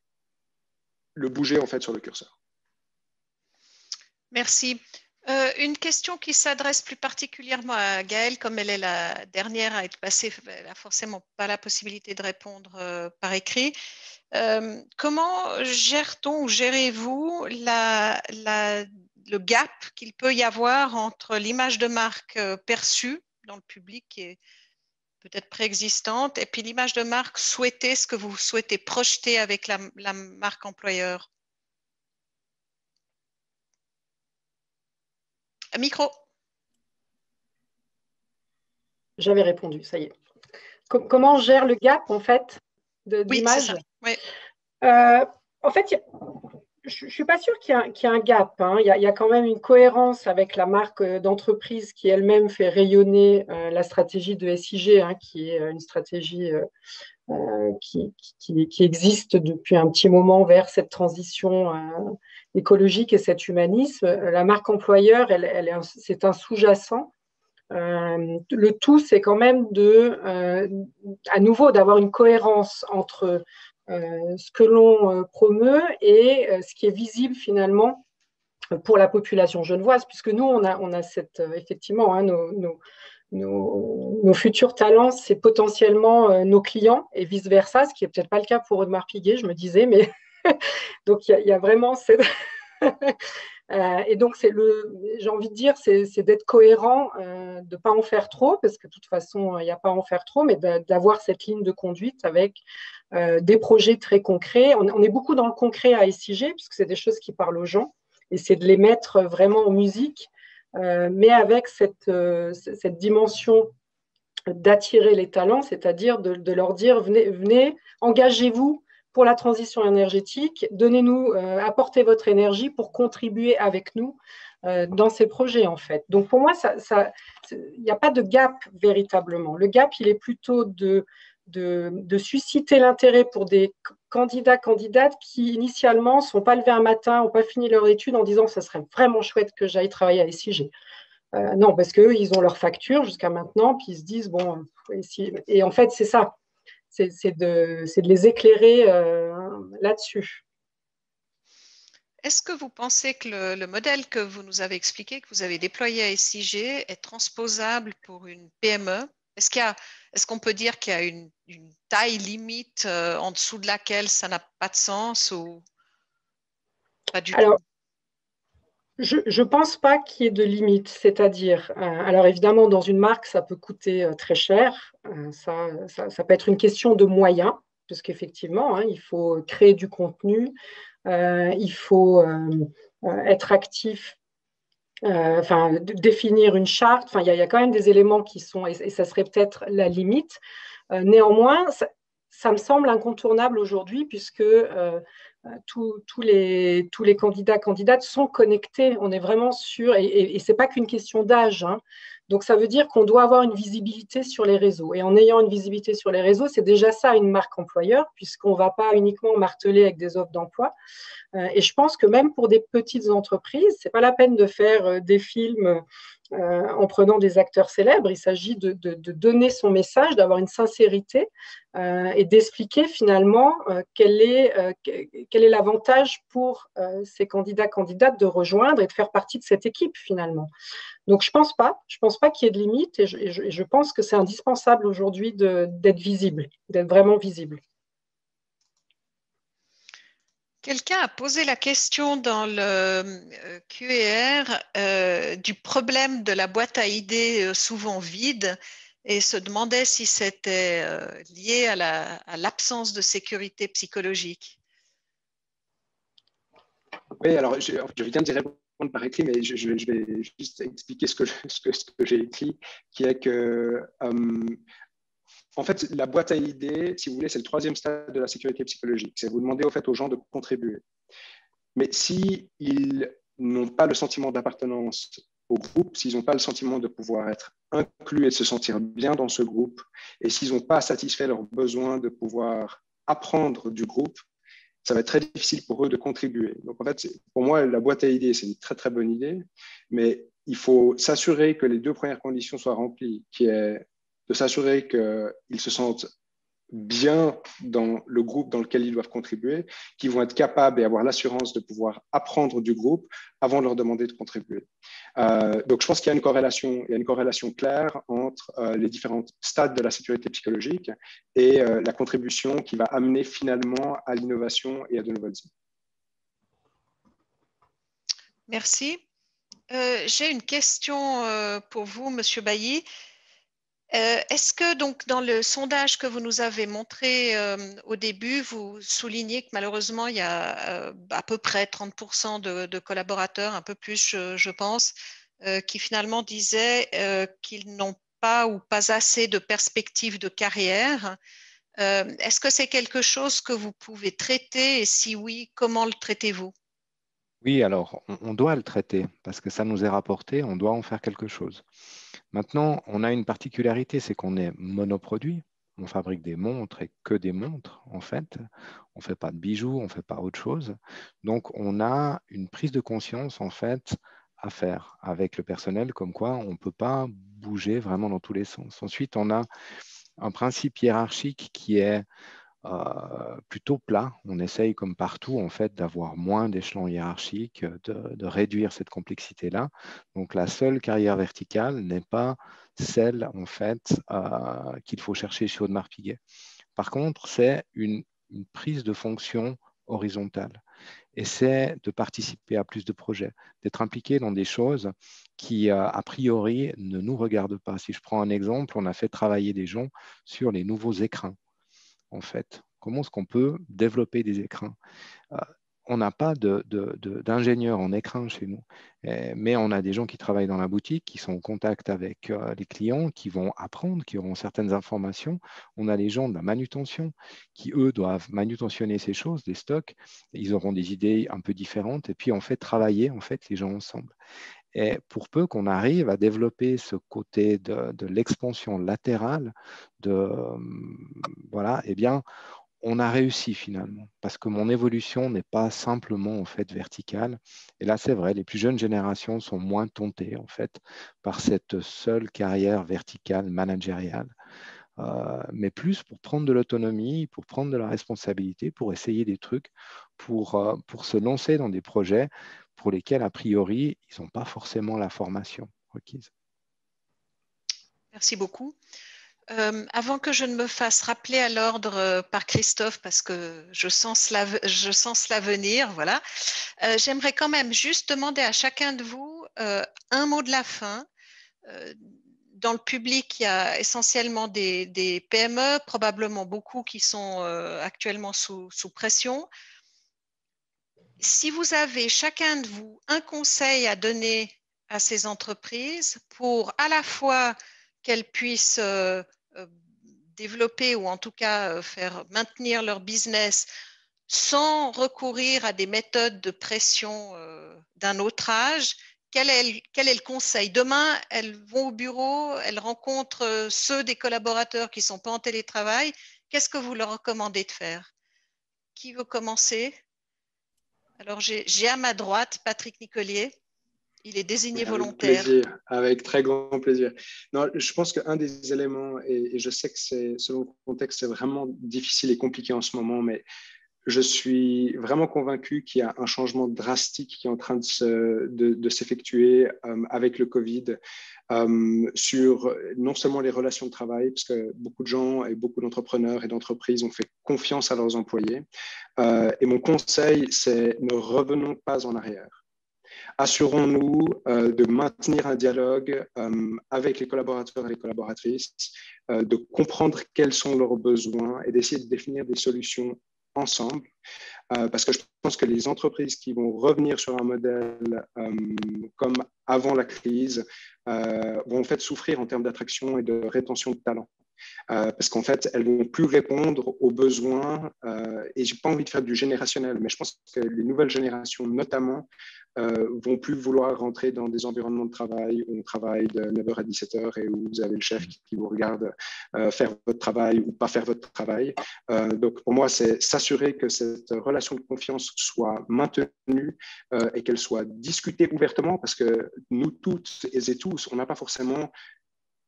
le bouger en fait sur le curseur. Merci. Une question qui s'adresse plus particulièrement à Gaëlle, comme elle est la dernière à être passée, elle n'a forcément pas la possibilité de répondre par écrit. Comment gère-t-on ou gérez-vous le gap qu'il peut y avoir entre l'image de marque perçue dans le public qui est peut-être préexistante et puis l'image de marque souhaitée, ce que vous souhaitez projeter avec la marque employeur? Micro. J'avais répondu, ça y est. Comment on gère le gap, en fait, d'image? Oui. En fait, je ne suis pas sûre qu'il y ait un gap. Hein. Il y a quand même une cohérence avec la marque d'entreprise qui elle-même fait rayonner la stratégie de SIG, hein, qui est une stratégie qui existe depuis un petit moment vers cette transition écologique et cet humanisme. La marque employeur, c'est un sous-jacent. Le tout, c'est quand même à nouveau d'avoir une cohérence entre ce que l'on promeut et ce qui est visible finalement pour la population genevoise, puisque nous, on a effectivement, hein, nos futurs talents, c'est potentiellement nos clients et vice-versa, ce qui n'est peut-être pas le cas pour Audemars Piguet, je me disais, mais donc il y a vraiment cette... et donc, j'ai envie de dire, c'est d'être cohérent, de ne pas en faire trop, parce que de toute façon, il n'y a pas à en faire trop, mais d'avoir cette ligne de conduite avec des projets très concrets. On est beaucoup dans le concret à SIG, puisque c'est des choses qui parlent aux gens, et c'est de les mettre vraiment en musique, mais avec cette dimension d'attirer les talents, c'est-à-dire de leur dire venez, engagez-vous pour la transition énergétique, donnez-nous, apportez votre énergie pour contribuer avec nous dans ces projets en fait. Donc pour moi, il n'y a pas de gap véritablement. Le gap, il est plutôt de susciter l'intérêt pour des candidates qui initialement ne sont pas levés un matin, n'ont pas fini leur étude en disant que ça serait vraiment chouette que j'aille travailler à SIG. Non, parce qu'eux, ils ont leur facture jusqu'à maintenant, puis ils se disent, bon, et en fait, c'est ça, c'est de les éclairer là-dessus. Est-ce que vous pensez que le modèle que vous nous avez expliqué, que vous avez déployé à SIG, est transposable pour une PME? Est-ce qu'on peut dire qu'il y a une taille limite en dessous de laquelle ça n'a pas de sens ou pas du tout? Je ne pense pas qu'il y ait de limite, c'est-à-dire, alors évidemment, dans une marque, ça peut coûter très cher, ça peut être une question de moyens, parce qu'effectivement, il faut créer du contenu, il faut être actif, définir une charte, il y a quand même des éléments qui sont, et ça serait peut-être la limite. Néanmoins, ça me semble incontournable aujourd'hui, puisque tous les candidates sont connectés. On est vraiment sûr, et ce n'est pas qu'une question d'âge. Donc, ça veut dire qu'on doit avoir une visibilité sur les réseaux. Et en ayant une visibilité sur les réseaux, c'est déjà ça une marque employeur, puisqu'on ne va pas uniquement marteler avec des offres d'emploi. Et je pense que même pour des petites entreprises, ce n'est pas la peine de faire des films en prenant des acteurs célèbres. Il s'agit de donner son message, d'avoir une sincérité et d'expliquer finalement quel est l'avantage pour ces candidates de rejoindre et de faire partie de cette équipe finalement. Donc je pense pas qu'il y ait de limite et je pense que c'est indispensable aujourd'hui d'être visible, d'être vraiment visible. Quelqu'un a posé la question dans le Q&R du problème de la boîte à idées souvent vide et se demandait si c'était lié à l'absence de sécurité psychologique. Oui, alors je viens d'y répondre par écrit, mais je vais juste expliquer ce que j'ai écrit, qui est que en fait, la boîte à idées, si vous voulez, c'est le troisième stade de la sécurité psychologique. C'est vous demander au fait aux gens de contribuer. Mais s'ils n'ont pas le sentiment d'appartenance au groupe, s'ils n'ont pas le sentiment de pouvoir être inclus et de se sentir bien dans ce groupe, et s'ils n'ont pas satisfait leurs besoins de pouvoir apprendre du groupe, ça va être très difficile pour eux de contribuer. Donc, en fait, pour moi, la boîte à idées, c'est une très, très bonne idée, mais il faut s'assurer que les deux premières conditions soient remplies, qui est de s'assurer qu'ils se sentent bien dans le groupe dans lequel ils doivent contribuer, qu'ils vont être capables et avoir l'assurance de pouvoir apprendre du groupe avant de leur demander de contribuer. Donc, je pense qu'il y a une corrélation claire entre les différents stades de la sécurité psychologique et la contribution qui va amener finalement à l'innovation et à de nouvelles idées. Merci. J'ai une question pour vous, Monsieur Bailly. Est-ce que donc dans le sondage que vous nous avez montré au début, vous soulignez que malheureusement il y a à peu près 30% de collaborateurs, un peu plus je pense, qui finalement disaient qu'ils n'ont pas ou pas assez de perspectives de carrière. Est-ce que c'est quelque chose que vous pouvez traiter et si oui, comment le traitez-vous? Oui, alors on doit le traiter parce que ça nous est rapporté, on doit en faire quelque chose. Maintenant, on a une particularité, c'est qu'on est monoproduit. On fabrique des montres et que des montres, en fait. On ne fait pas de bijoux, on ne fait pas autre chose. Donc, on a une prise de conscience, en fait, à faire avec le personnel, comme quoi on ne peut pas bouger vraiment dans tous les sens. Ensuite, on a un principe hiérarchique qui est plutôt plat. On essaye, comme partout, en fait, d'avoir moins d'échelons hiérarchiques, de réduire cette complexité-là. Donc, la seule carrière verticale n'est pas celle, en fait, qu'il faut chercher chez Audemars Piguet. Par contre, c'est une prise de fonction horizontale. Et c'est de participer à plus de projets, d'être impliqué dans des choses qui, a priori, ne nous regardent pas. Si je prends un exemple, on a fait travailler des gens sur les nouveaux écrins. En fait, comment est-ce qu'on peut développer des écrins? on n'a pas d'ingénieurs en écrin chez nous, mais on a des gens qui travaillent dans la boutique, qui sont en contact avec les clients, qui vont apprendre, qui auront certaines informations. On a les gens de la manutention qui, eux, doivent manutentionner ces choses, des stocks. Ils auront des idées un peu différentes et puis on fait travailler en fait, les gens ensemble. Et pour peu qu'on arrive à développer ce côté de l'expansion latérale, voilà, eh bien, on a réussi finalement, parce que mon évolution n'est pas simplement en fait verticale. Et là, c'est vrai, les plus jeunes générations sont moins tentées en fait par cette seule carrière verticale managériale, mais plus pour prendre de l'autonomie, pour prendre de la responsabilité, pour essayer des trucs, pour se lancer dans des projets pour lesquels, a priori, ils n'ont pas forcément la formation requise. Merci beaucoup. Avant que je ne me fasse rappeler à l'ordre par Christophe, parce que je sens cela venir, voilà, j'aimerais quand même juste demander à chacun de vous un mot de la fin. Dans le public, il y a essentiellement des PME, probablement beaucoup qui sont actuellement sous pression. Si vous avez chacun de vous un conseil à donner à ces entreprises pour à la fois qu'elles puissent développer ou en tout cas faire maintenir leur business sans recourir à des méthodes de pression d'un autre âge, quel est le conseil? Demain, elles vont au bureau, elles rencontrent ceux des collaborateurs qui ne sont pas en télétravail. Qu'est-ce que vous leur recommandez de faire? Qui veut commencer? Alors, j'ai à ma droite Patrick Nicolier. Il est désigné volontaire. Avec plaisir, avec très grand plaisir. Non, je pense qu'un des éléments, et je sais que selon le contexte, c'est vraiment difficile et compliqué en ce moment, mais je suis vraiment convaincu qu'il y a un changement drastique qui est en train de s'effectuer avec le Covid sur non seulement les relations de travail, parce que beaucoup de gens et beaucoup d'entrepreneurs et d'entreprises ont fait confiance à leurs employés. Et mon conseil, c'est ne revenons pas en arrière. Assurons-nous de maintenir un dialogue avec les collaborateurs et les collaboratrices, de comprendre quels sont leurs besoins et d'essayer de définir des solutions ensemble. Parce que je pense que les entreprises qui vont revenir sur un modèle comme avant la crise vont en fait souffrir en termes d'attraction et de rétention de talent. Parce qu'en fait, elles ne vont plus répondre aux besoins et je n'ai pas envie de faire du générationnel, mais je pense que les nouvelles générations notamment vont plus vouloir rentrer dans des environnements de travail où on travaille de 9h à 17h et où vous avez le chef qui vous regarde faire votre travail ou pas faire votre travail. Donc pour moi, c'est s'assurer que cette relation de confiance soit maintenue et qu'elle soit discutée ouvertement parce que nous toutes et tous, on n'a pas forcément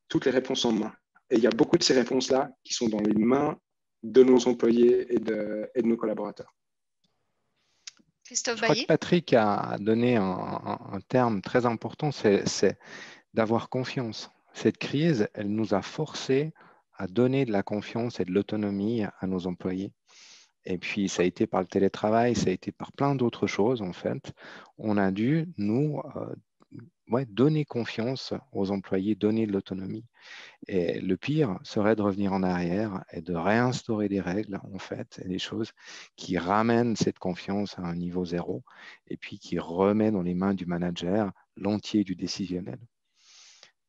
toutes les réponses en main. Et il y a beaucoup de ces réponses-là qui sont dans les mains de nos employés et de nos collaborateurs. Christophe Je crois Bailly. que Patrick a donné un terme très important, c'est d'avoir confiance. Cette crise, elle nous a forcés à donner de la confiance et de l'autonomie à nos employés. Et puis, ça a été par le télétravail, ça a été par plein d'autres choses, en fait. On a dû, nous, donner confiance aux employés, donner de l'autonomie. Et le pire serait de revenir en arrière et de réinstaurer des règles, en fait, et des choses qui ramènent cette confiance à un niveau zéro et puis qui remet dans les mains du manager l'entier du décisionnel.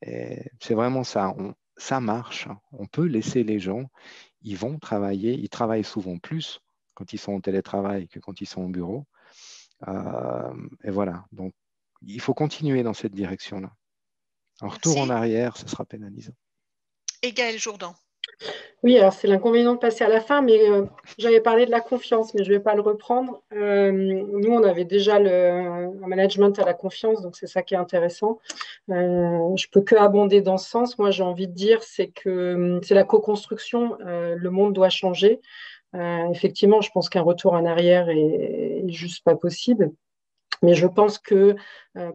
Et c'est vraiment ça. Ça marche. On peut laisser les gens, ils vont travailler, ils travaillent souvent plus quand ils sont en télétravail que quand ils sont au bureau. Et voilà. Donc, il faut continuer dans cette direction-là. Un retour en arrière, ce sera pénalisant. Et Gaëlle Jourdan. Oui, alors c'est l'inconvénient de passer à la fin, mais j'avais parlé de la confiance, mais je ne vais pas le reprendre. Nous, on avait déjà un management à la confiance, donc c'est ça qui est intéressant. Je ne peux que abonder dans ce sens. Moi, j'ai envie de dire, c'est que c'est la co-construction. Le monde doit changer. Effectivement, je pense qu'un retour en arrière est juste pas possible. Mais je pense que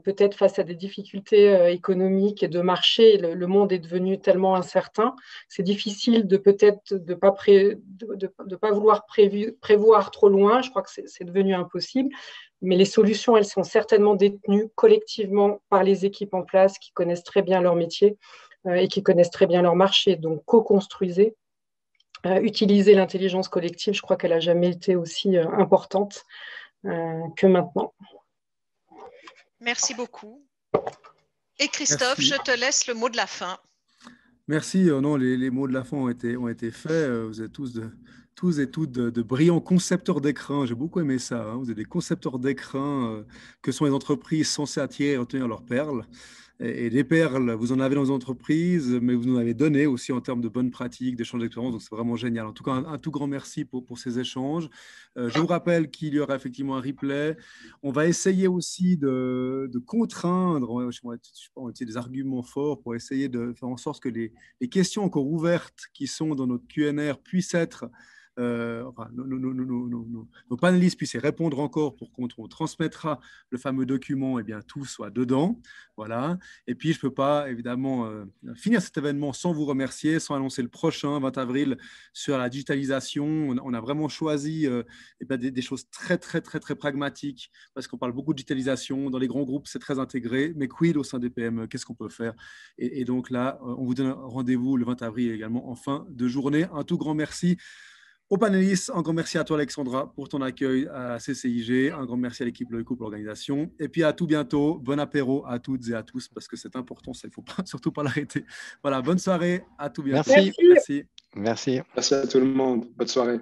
peut-être face à des difficultés économiques et de marché, le monde est devenu tellement incertain, c'est difficile de peut-être de pas vouloir prévoir trop loin. Je crois que c'est devenu impossible. Mais les solutions, elles sont certainement détenues collectivement par les équipes en place qui connaissent très bien leur métier et qui connaissent très bien leur marché. Donc, co-construisez. Utiliser l'intelligence collective, je crois qu'elle n'a jamais été aussi importante. que maintenant. Merci beaucoup. Et Christophe, Merci. je te laisse le mot de la fin. Merci. Non, les mots de la fin ont été faits. Vous êtes tous et toutes de brillants concepteurs d'écran. J'ai beaucoup aimé ça, hein. Vous êtes des concepteurs d'écran que sont les entreprises censées attirer et retenir leurs perles. Et des perles, vous en avez dans les entreprises, mais vous en avez donné aussi en termes de bonnes pratiques, d'échanges d'expériences. Donc, c'est vraiment génial. En tout cas, un tout grand merci pour ces échanges. Je vous rappelle qu'il y aura effectivement un replay. On va essayer aussi de contraindre, on va utiliser des arguments forts pour essayer de faire en sorte que les questions encore ouvertes qui sont dans notre QNR puissent être enfin, nos panélistes puissent y répondre encore pour qu'on transmettra le fameux document, et bien tout soit dedans. Voilà. Et puis, je ne peux pas évidemment finir cet événement sans vous remercier, sans annoncer le prochain, 20 avril, sur la digitalisation. On a vraiment choisi des choses très, très, très, très pragmatiques, parce qu'on parle beaucoup de digitalisation. Dans les grands groupes, c'est très intégré, mais quid au sein des PME? Qu'est-ce qu'on peut faire? Et donc là, on vous donne rendez-vous le 20 avril également en fin de journée. Un tout grand merci aux panélistes. Un grand merci à toi, Alexandra, pour ton accueil à CCIG. Un grand merci à l'équipe Loïco pour l'organisation. Et puis à tout bientôt. Bon apéro à toutes et à tous, parce que c'est important, ça, il ne faut surtout pas l'arrêter. Voilà, bonne soirée. À tout bientôt. Merci. Merci. Merci. Merci à tout le monde. Bonne soirée.